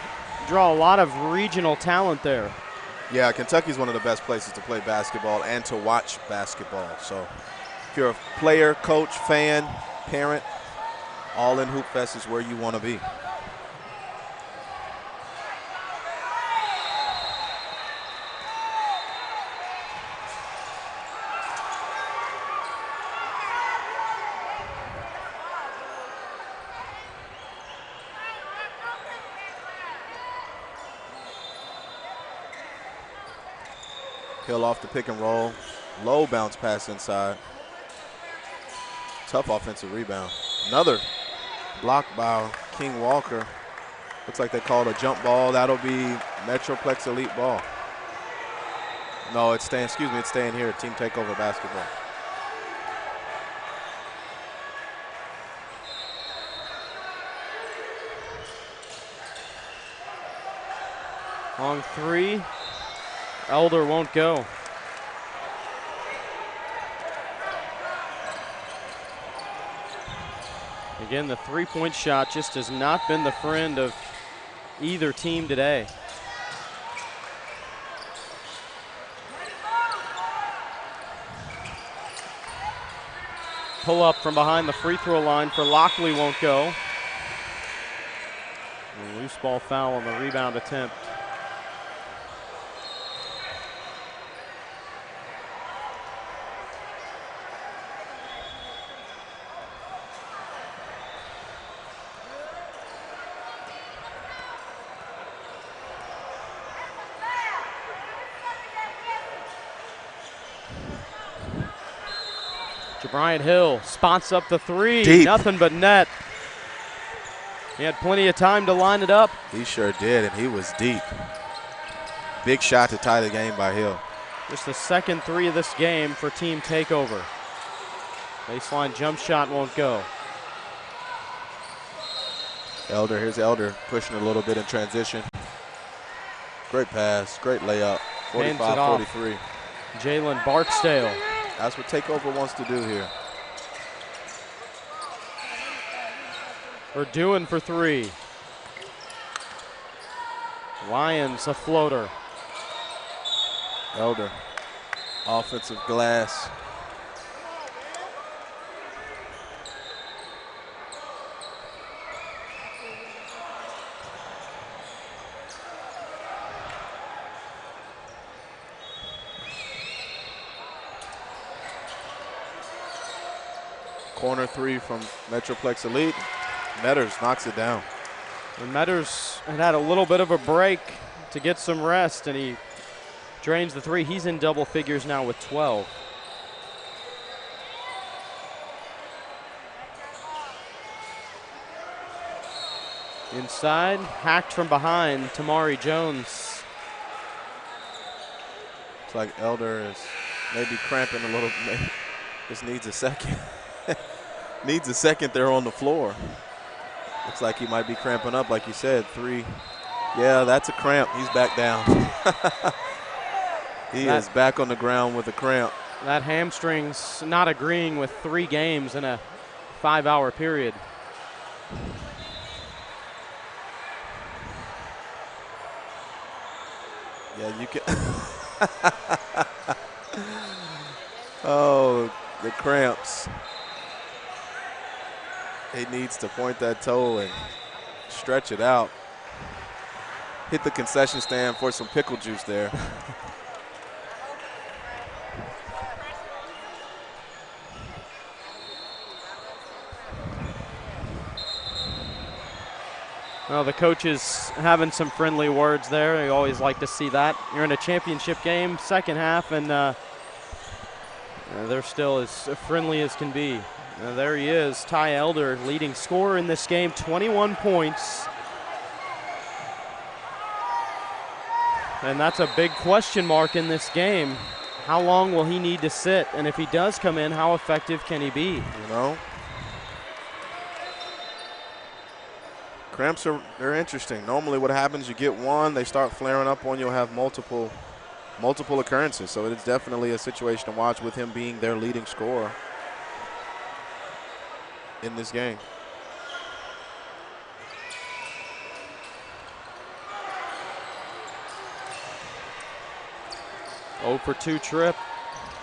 draw a lot of regional talent there. Yeah, Kentucky's one of the best places to play basketball and to watch basketball. So if you're a player, coach, fan, parent, All-In Hoop Fest is where you want to be. Hill off the pick and roll. Low bounce pass inside. Tough offensive rebound. Another block by King Walker. Looks like they called a jump ball. That'll be Metroplex Elite ball. No, it's staying, it's staying here. Team Takeover basketball. Long three. Elder won't go. Again, the three-point shot just has not been the friend of either team today. Pull up from behind the free throw line for Lockley won't go. A loose ball foul on the rebound attempt. Bryant Hill spots up the three. Deep. Nothing but net. He had plenty of time to line it up. He sure did, and he was deep. Big shot to tie the game by Hill. Just the second three of this game for Team Takeover. Baseline jump shot won't go. Elder, here's Elder pushing a little bit in transition. Great pass, great layup. 45-43. Jalen Barksdale. That's what Takeover wants to do here. Verduen for three. Lyons a floater. Elder, offensive glass. Corner three from Metroplex Elite. Metters knocks it down. And Metters had a little bit of a break to get some rest, and he drains the three. He's in double figures now with 12. Inside, hacked from behind, Tamari Jones. It's like Elder is maybe cramping a little bit. Just needs a second. Needs a second there on the floor. Looks like he might be cramping up, like you said. 3. Yeah, that's a cramp. He's back down. He is back on the ground with a cramp. That hamstring's not agreeing with 3 games in a 5-hour period. Yeah, you can. Oh, the cramps. He needs to point that toe and stretch it out. Hit the concession stand for some pickle juice there. Well, the coach is having some friendly words there. You always like to see that. You're in a championship game, second half, and they're still as friendly as can be. There he is, Ty Elder, leading scorer in this game, 21 points. And that's a big question mark in this game. How long will he need to sit? And if he does come in, how effective can he be? You know? Cramps they're interesting. Normally what happens, you get one, they start flaring up on you, you'll have multiple occurrences. So it's definitely a situation to watch with him being their leading scorer in this game. Oh for 2 trip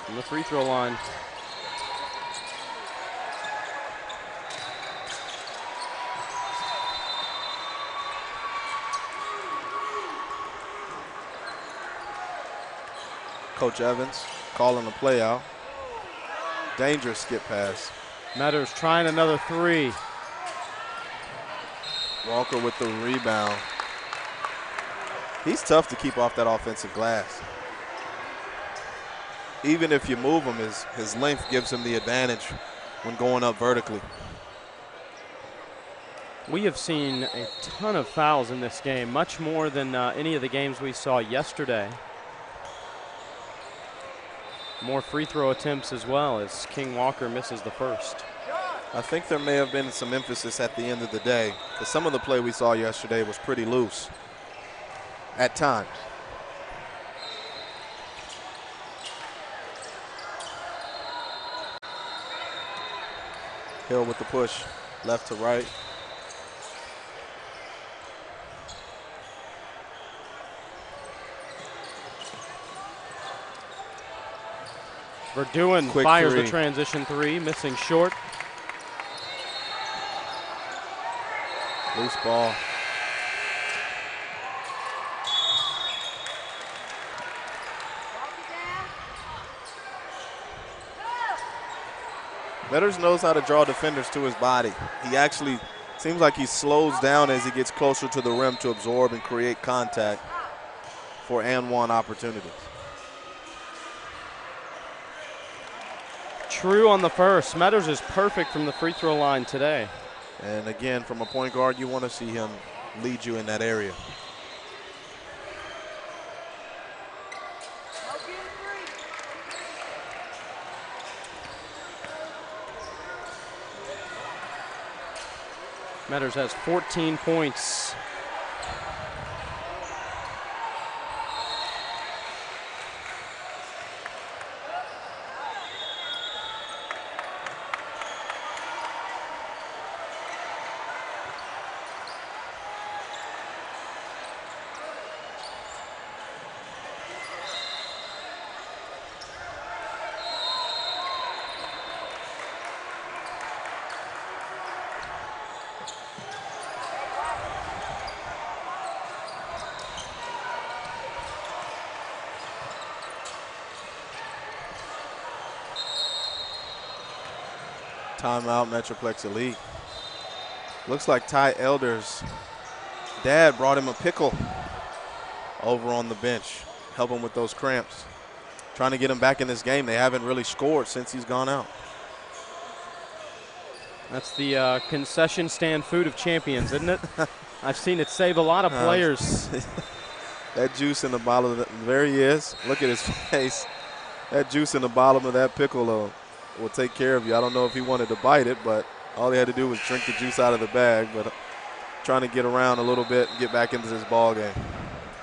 from the free throw line. Coach Evans calling the play out. Dangerous skip pass. Metters trying another 3. Walker with the rebound. He's tough to keep off that offensive glass. Even if you move him, his length gives him the advantage when going up vertically. We have seen a ton of fouls in this game, much more than any of the games we saw yesterday. More free throw attempts as well, as King Walker misses the first. I think there may have been some emphasis at the end of the day, because some of the play we saw yesterday was pretty loose at times. Hill with the push, left to right. Verduen Quick fires 3. the transition 3, missing short. Loose ball. Metters knows how to draw defenders to his body. He actually seems like he slows down as he gets closer to the rim to absorb and create contact for and-one opportunities. True on the first. Metters is perfect from the free throw line today. And again, from a point guard, you want to see him lead you in that area. Metters has 14 points. Timeout, Metroplex Elite. Looks like Ty Elder's dad brought him a pickle over on the bench, help him with those cramps. Trying to get him back in this game. They haven't really scored since he's gone out. That's the concession stand food of champions, isn't it? I've seen it save a lot of players. That juice in the bottom of that, there he is. Look at his face. That juice in the bottom of that pickle will take care of you. I don't know if he wanted to bite it, but all he had to do was drink the juice out of the bag. But trying to get around a little bit and get back into this ball game.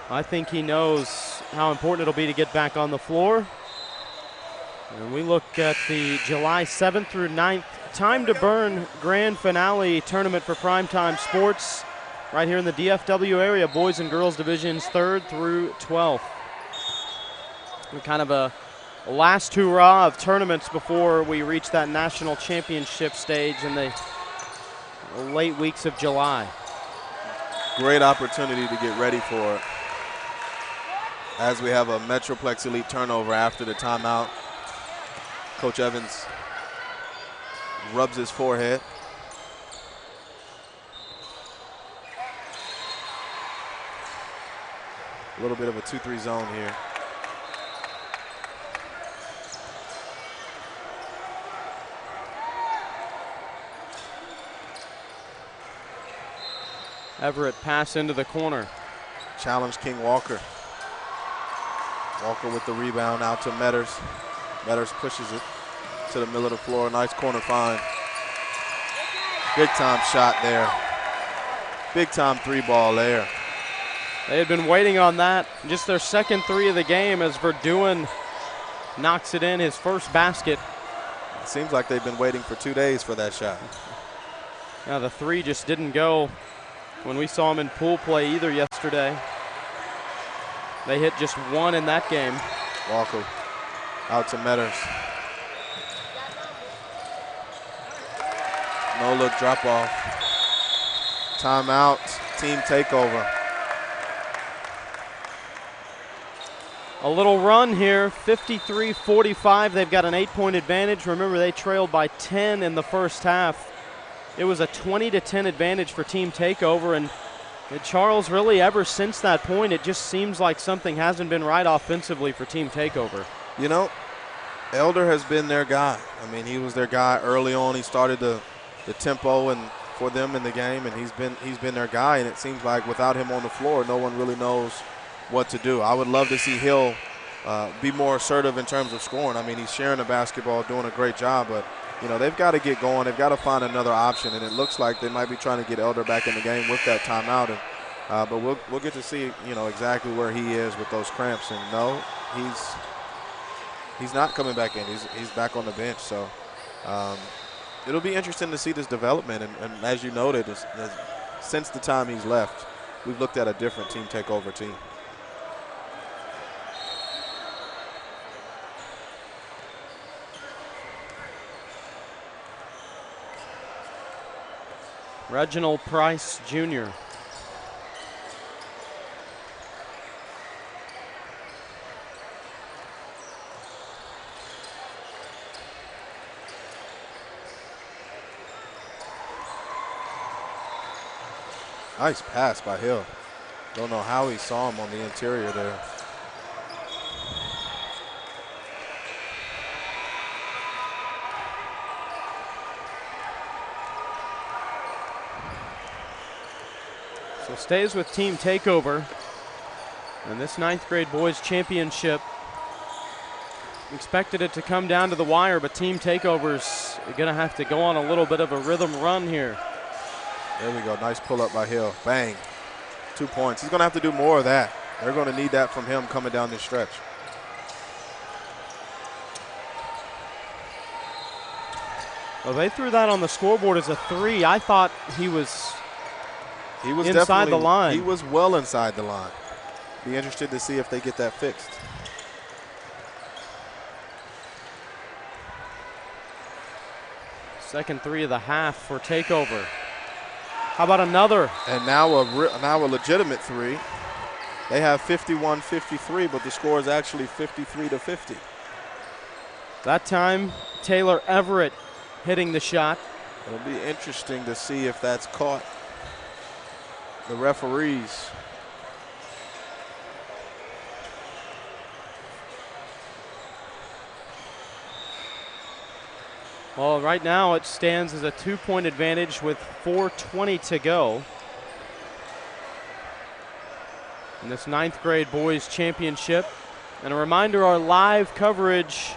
I think he knows how important it'll be to get back on the floor. And we look at the July 7th through 9th Time to Burn Grand Finale Tournament for Primetime Sports right here in the DFW area, boys and girls divisions 3rd through 12th. And kind of a last hurrah of tournaments before we reach that national championship stage in the late weeks of July. Great opportunity to get ready for it, as we have a Metroplex Elite turnover after the timeout. Coach Evans rubs his forehead. A little bit of a 2-3 zone here. Everett pass into the corner. Challenge King Walker. Walker with the rebound out to Metters. Metters pushes it to the middle of the floor. Nice corner find. Big time shot there. Big time 3-ball there. They had been waiting on that. Just their second 3 of the game as Verduen knocks it in, his first basket. It seems like they've been waiting for 2 days for that shot. Now the 3 just didn't go when we saw him in pool play either yesterday. They hit just 1 in that game. Walker out to Metters. No look drop off. Timeout, team takeover. A little run here, 53-45. They've got an 8-point advantage. Remember, they trailed by 10 in the first half. It was a 20-10 advantage for Team Takeover, and Charles, really ever since that point, it just seems like something hasn't been right offensively for Team Takeover. You know, Elder has been their guy. I mean, he was their guy early on. He started the tempo and for them in the game, and he's been their guy, and it seems like without him on the floor, no one really knows what to do. I would love to see Hill be more assertive in terms of scoring. I mean, he's sharing the basketball, doing a great job, but you know, they've got to get going. They've got to find another option, and it looks like they might be trying to get Elder back in the game with that timeout. And but we'll get to see, you know, exactly where he is with those cramps. And no, he's not coming back in. He's back on the bench. So it'll be interesting to see this development. And as you noted, since the time he's left, we've looked at a different team takeover team. Reginald Price Jr. Nice pass by Hill. Don't know how he saw him on the interior there. So stays with Team Takeover. And this 9th grade boys championship, expected it to come down to the wire, but Team Takeover's going to have to go on a little bit of a rhythm run here. There we go. Nice pull up by Hill. Bang. 2 points. He's going to have to do more of that. They're going to need that from him coming down this stretch. Well, they threw that on the scoreboard as a 3. I thought he was inside the line. He was well inside the line. Be interested to see if they get that fixed. Second 3 of the half for Takeover. How about another? And now a legitimate 3. They have 51-53, but the score is actually 53-50. That time, Taylor Everett hitting the shot. It'll be interesting to see if that's caught. The referees. Well, right now it stands as a 2-point advantage with 4:20 to go in this 9th grade boys championship. And a reminder, our live coverage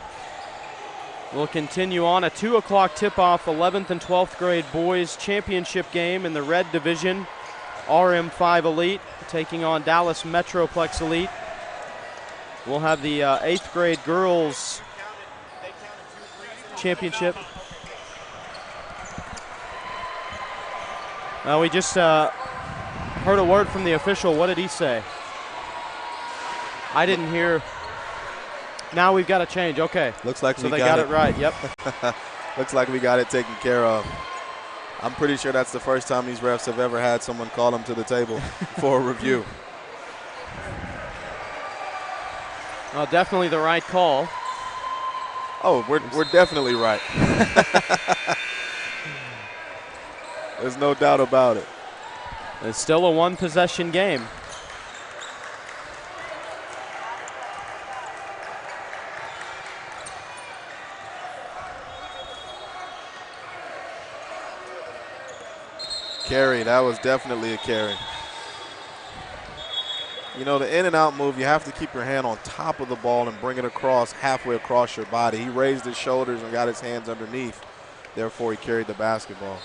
will continue on. A 2 o'clock tip-off, 11th and 12th grade boys championship game in the red division. RM5 Elite taking on Dallas Metroplex Elite. We'll have the 8th grade girls championship. We just heard a word from the official. What did he say? I didn't hear. Now we've got to change. Okay. Looks like so they got it right. Yep. Looks like we got it taken care of. I'm pretty sure that's the first time these refs have ever had someone call them to the table for a review. Well, definitely the right call. Oh, we're definitely right. There's no doubt about it. It's still a 1-possession game. Carry, that was definitely a carry. You know, the in and out move, you have to keep your hand on top of the ball and bring it across, halfway across your body. He raised his shoulders and got his hands underneath. Therefore, he carried the basketball.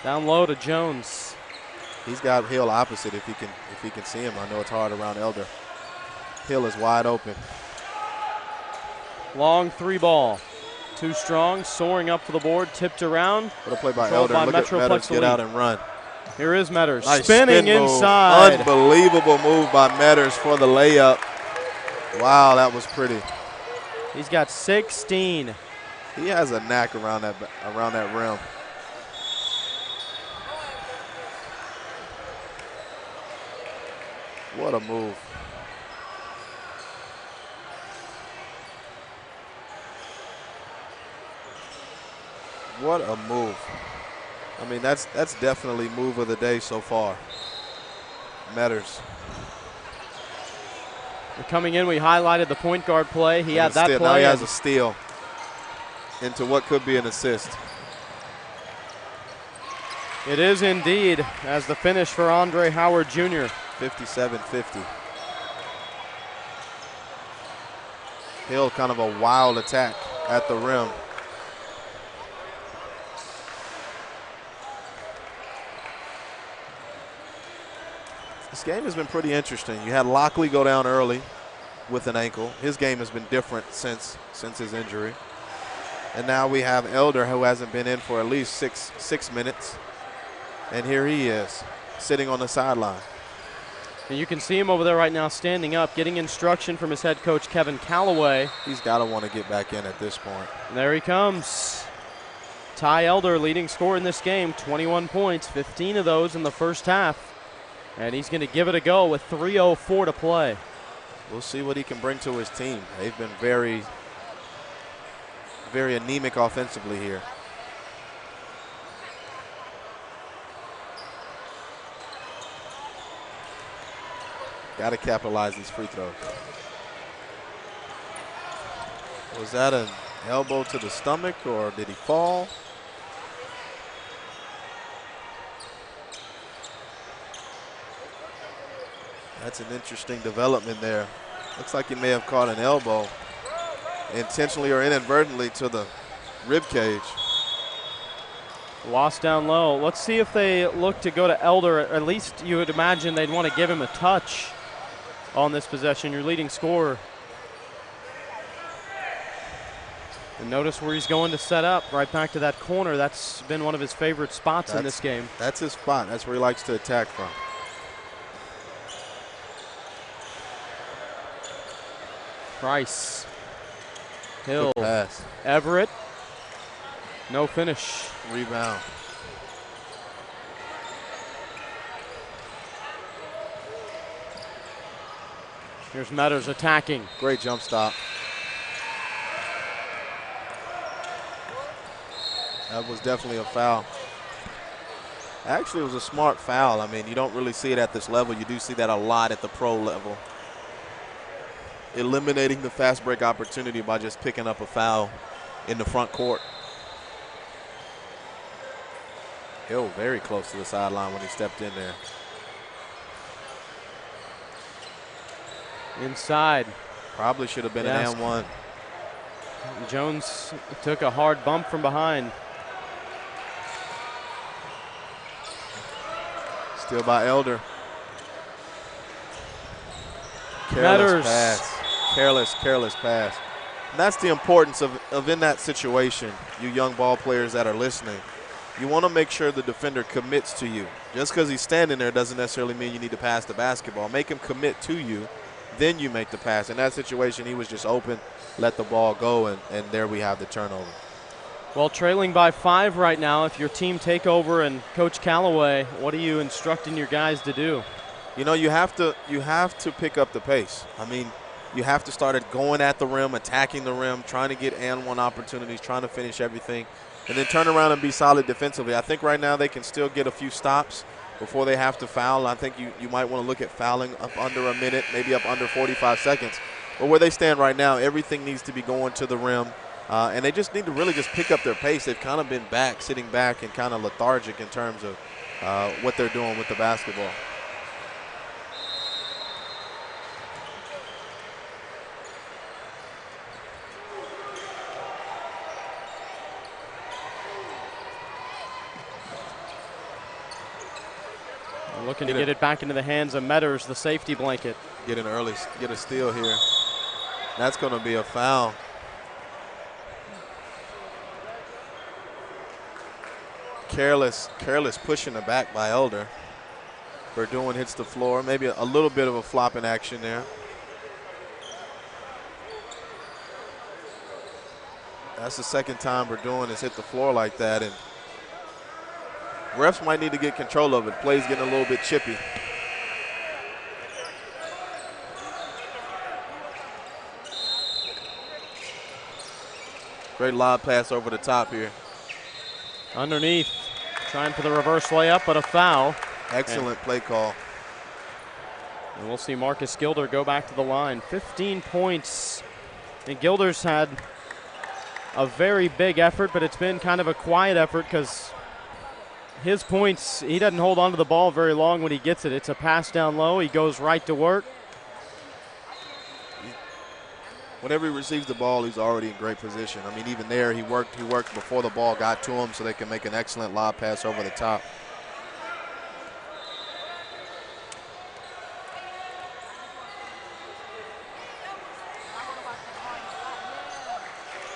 Down low to Jones. He's got Hill opposite if he can see him. I know it's hard around Elder. Hill is wide open. Long 3 ball. Too strong, soaring up for the board, tipped around. What a play by Controlled Elder. by Look at Meadows get out and run. Here is Metters, Nice spinning spin move. inside. Unbelievable move by Metters for the layup. Wow, that was pretty. He's got 16. He has a knack around that rim. What a move. What a move. I mean, that's definitely move of the day so far. Metters. Coming in, we highlighted the point guard play. He had that play. play. Now he has a steal into what could be an assist. It is indeed, as the finish for Andre Howard Jr. 57-50. Hill, kind of a wild attack at the rim. This game has been pretty interesting. You had Lockley go down early with an ankle. His game has been different since his injury. And now we have Elder, who hasn't been in for at least six minutes. And here he is, sitting on the sideline. And you can see him over there right now standing up, getting instruction from his head coach, Kevin Calloway. He's got to want to get back in at this point. And there he comes. Ty Elder, leading scorer in this game, 21 points, 15 of those in the first half. And he's going to give it a go with 3:04 to play. We'll see what he can bring to his team. They've been very, very anemic offensively here. Got to capitalize these free throws. Was that an elbow to the stomach, or did he fall? That's an interesting development there. Looks like he may have caught an elbow intentionally or inadvertently to the rib cage. Lost down low. Let's see if they look to go to Elder. At least you would imagine they'd want to give him a touch on this possession, your leading scorer. And notice where he's going to set up, right back to that corner. That's been one of his favorite spots in this game. That's his spot. That's where he likes to attack from. Price. Hill. Good pass. Everett. No finish. Rebound. Here's Metters attacking. Great jump stop. That was definitely a foul. Actually, it was a smart foul. I mean, you don't really see it at this level. You do see that a lot at the pro level. Eliminating the fast break opportunity by just picking up a foul in the front court. Hill very close to the sideline when he stepped in there. Inside. Probably should have been an and one. Jones took a hard bump from behind. Still by Elder. Careless pass. Careless pass. And that's the importance of in that situation, you young ball players that are listening. You want to make sure the defender commits to you. Just because he's standing there doesn't necessarily mean you need to pass the basketball. Make him commit to you, then you make the pass. In that situation, he was just open, let the ball go, and there we have the turnover. Well, trailing by 5 right now. If your team take over and Coach Callaway, what are you instructing your guys to do? You know, you have to pick up the pace. I mean, you have to start going at the rim, attacking the rim, trying to get and one opportunities, trying to finish everything, and then turn around and be solid defensively. I think right now they can still get a few stops before they have to foul. I think you might want to look at fouling up under a minute, maybe up under 45 seconds. But where they stand right now, everything needs to be going to the rim. And they just need to really just pick up their pace. They've kind of been sitting back and kind of lethargic in terms of what they're doing with the basketball. Looking to get it back into the hands of Metters, the safety blanket. Get a steal here. That's going to be a foul. Careless pushing the back by Elder. Verdun hits the floor. Maybe a little bit of a flopping action there. That's the second time Verdun has hit the floor like that, and refs might need to get control of it. Play's getting a little bit chippy. Great lob pass over the top here. Underneath, trying for the reverse layup, but a foul. Excellent play call. And we'll see Marcus Gilder go back to the line. 15 points. And Gilder's had a very big effort, but it's been kind of a quiet effort because his points, he doesn't hold on to the ball very long when he gets it. It's a pass down low. He goes right to work. Whenever he receives the ball, he's already in great position. I mean, even there, he worked before the ball got to him so they can make an excellent lob pass over the top.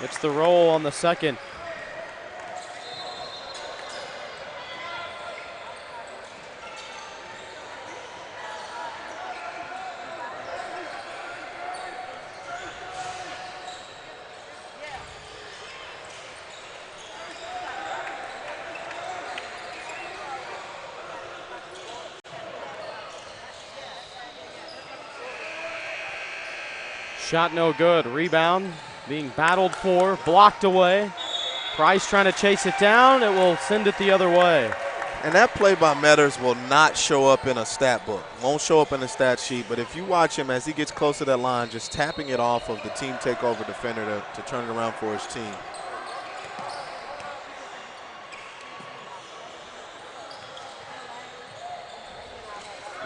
It's the roll on the second. Shot no good. Rebound being battled for, blocked away. Price trying to chase it down. It will send it the other way. And that play by Metters will not show up in a stat book. Won't show up in a stat sheet. But if you watch him as he gets close to that line, just tapping it off of the team takeover defender to turn it around for his team.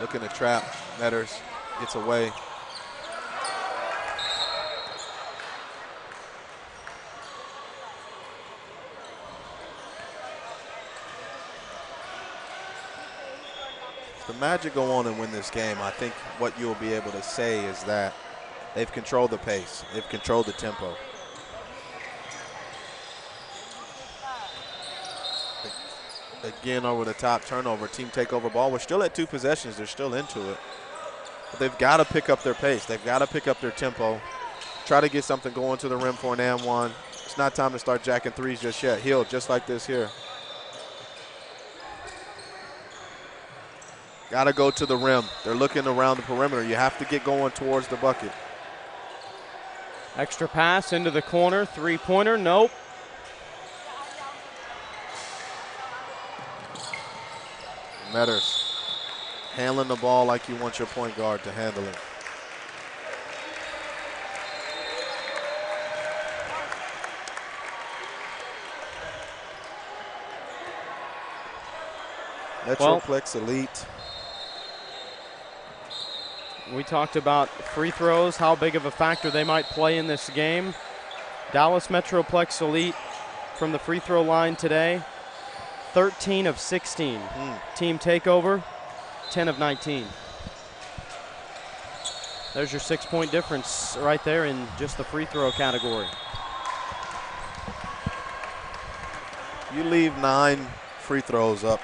Looking to trap. Metters gets away. The Magic go on and win this game. I think what you'll be able to say is that they've controlled the pace. They've controlled the tempo. Again, over the top turnover, team takeover ball. We're still at 2 possessions. They're still into it. But they've got to pick up their pace. They've got to pick up their tempo. Try to get something going to the rim for an and one. It's not time to start jacking threes just yet. Hill, just like this here. Got to go to the rim. They're looking around the perimeter. You have to get going towards the bucket. Extra pass into the corner, three-pointer, nope. Metters handling the ball like you want your point guard to handle it. Metroplex Elite. We talked about free throws, how big of a factor they might play in this game. Dallas Metroplex Elite from the free throw line today, 13 of 16. Team Takeover, 10 of 19. There's your 6-point difference right there in just the free throw category. You leave 9 free throws up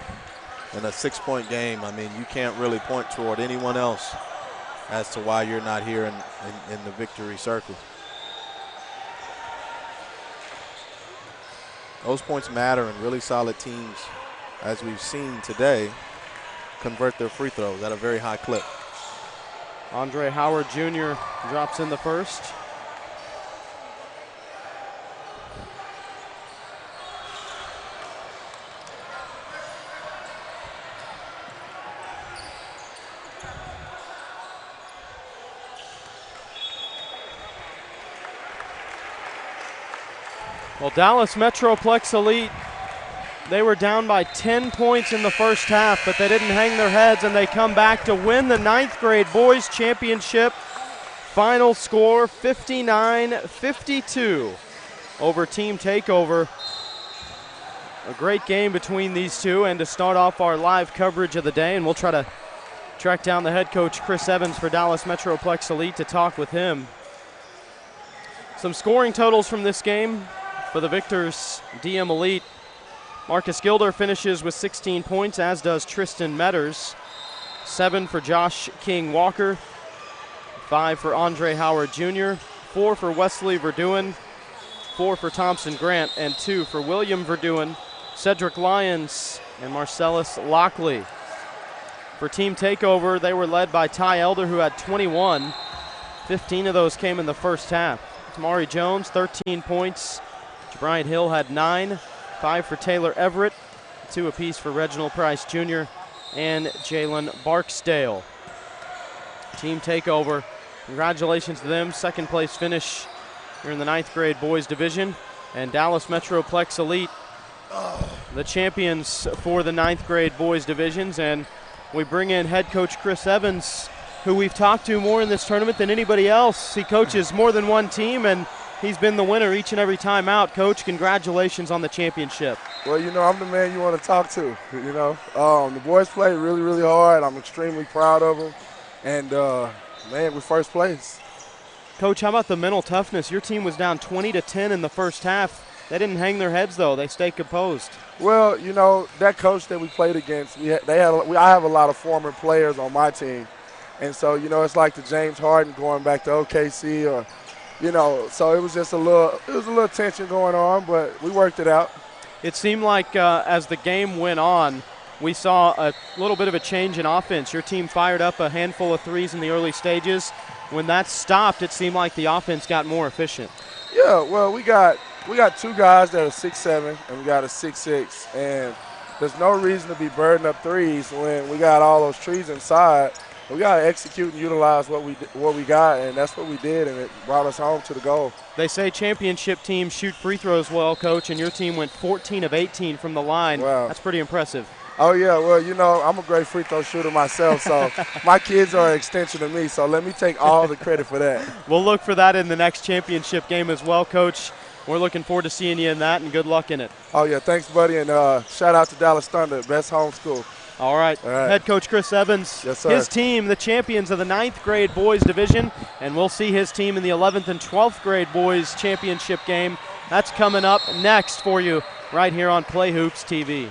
in a 6-point game. I mean, you can't really point toward anyone else as to why you're not here in the victory circle. Those points matter, and really solid teams, as we've seen today, convert their free throws at a very high clip. Andre Howard Jr. drops in the first. Well, Dallas Metroplex Elite, they were down by 10 points in the first half, but they didn't hang their heads, and they come back to win the 9th grade boys championship. Final score 59-52 over Team Takeover. A great game between these two, and to start off our live coverage of the day, and we'll try to track down the head coach Chris Evans for Dallas Metroplex Elite to talk with him. Some scoring totals from this game. For the victors, DM Elite, Marcus Gilder finishes with 16 points, as does Tristan Metters. 7 for Josh King Walker, 5 for Andre Howard Jr., 4 for Wesley Verduen, 4 for Thompson Grant, and 2 for William Verduen, Cedric Lyons, and Marcellus Lockley. For Team Takeover, they were led by Ty Elder, who had 21. 15 of those came in the first half. Tamari Jones, 13 points. Bryant Hill had 9, 5 for Taylor Everett, 2 apiece for Reginald Price Jr. and Jalen Barksdale. Team Takeover, congratulations to them. Second place finish here in the 9th grade boys division. And Dallas Metroplex Elite, the champions for the 9th grade boys divisions. And we bring in head coach Chris Evans, who we've talked to more in this tournament than anybody else. He coaches more than one team, and he's been the winner each and every time out. Coach, congratulations on the championship. Well, you know, I'm the man you want to talk to, you know. The boys played really, really hard. I'm extremely proud of them. And, man, we're first place. Coach, how about the mental toughness? Your team was down 20-10 in the first half. They didn't hang their heads, though. They stayed composed. Well, you know, that coach that we played against, I have a lot of former players on my team. And so, you know, it's like the James Harden going back to OKC, or – you know, so it was just a little tension going on, but we worked it out. It seemed like as the game went on, we saw a little bit of a change in offense. Your team fired up a handful of threes in the early stages. When that stopped, it seemed like the offense got more efficient. Yeah, well, we got 2 guys that are 6'7", and we got a 6'6", and there's no reason to be burning up threes when we got all those trees inside. We got to execute and utilize what we got, and that's what we did, and it brought us home to the goal. They say championship teams shoot free throws well, Coach, and your team went 14 of 18 from the line. Wow. That's pretty impressive. Oh, yeah, well, you know, I'm a great free throw shooter myself, so my kids are an extension of me, so let me take all the credit for that. We'll look for that in the next championship game as well, Coach. We're looking forward to seeing you in that, and good luck in it. Oh, yeah, thanks, buddy, and shout out to Dallas Thunder, best home school. All right. Head coach Chris Evans, yes, sir. His team, the champions of the 9th grade boys division, and we'll see his team in the 11th and 12th grade boys championship game. That's coming up next for you right here on Play Hoops TV.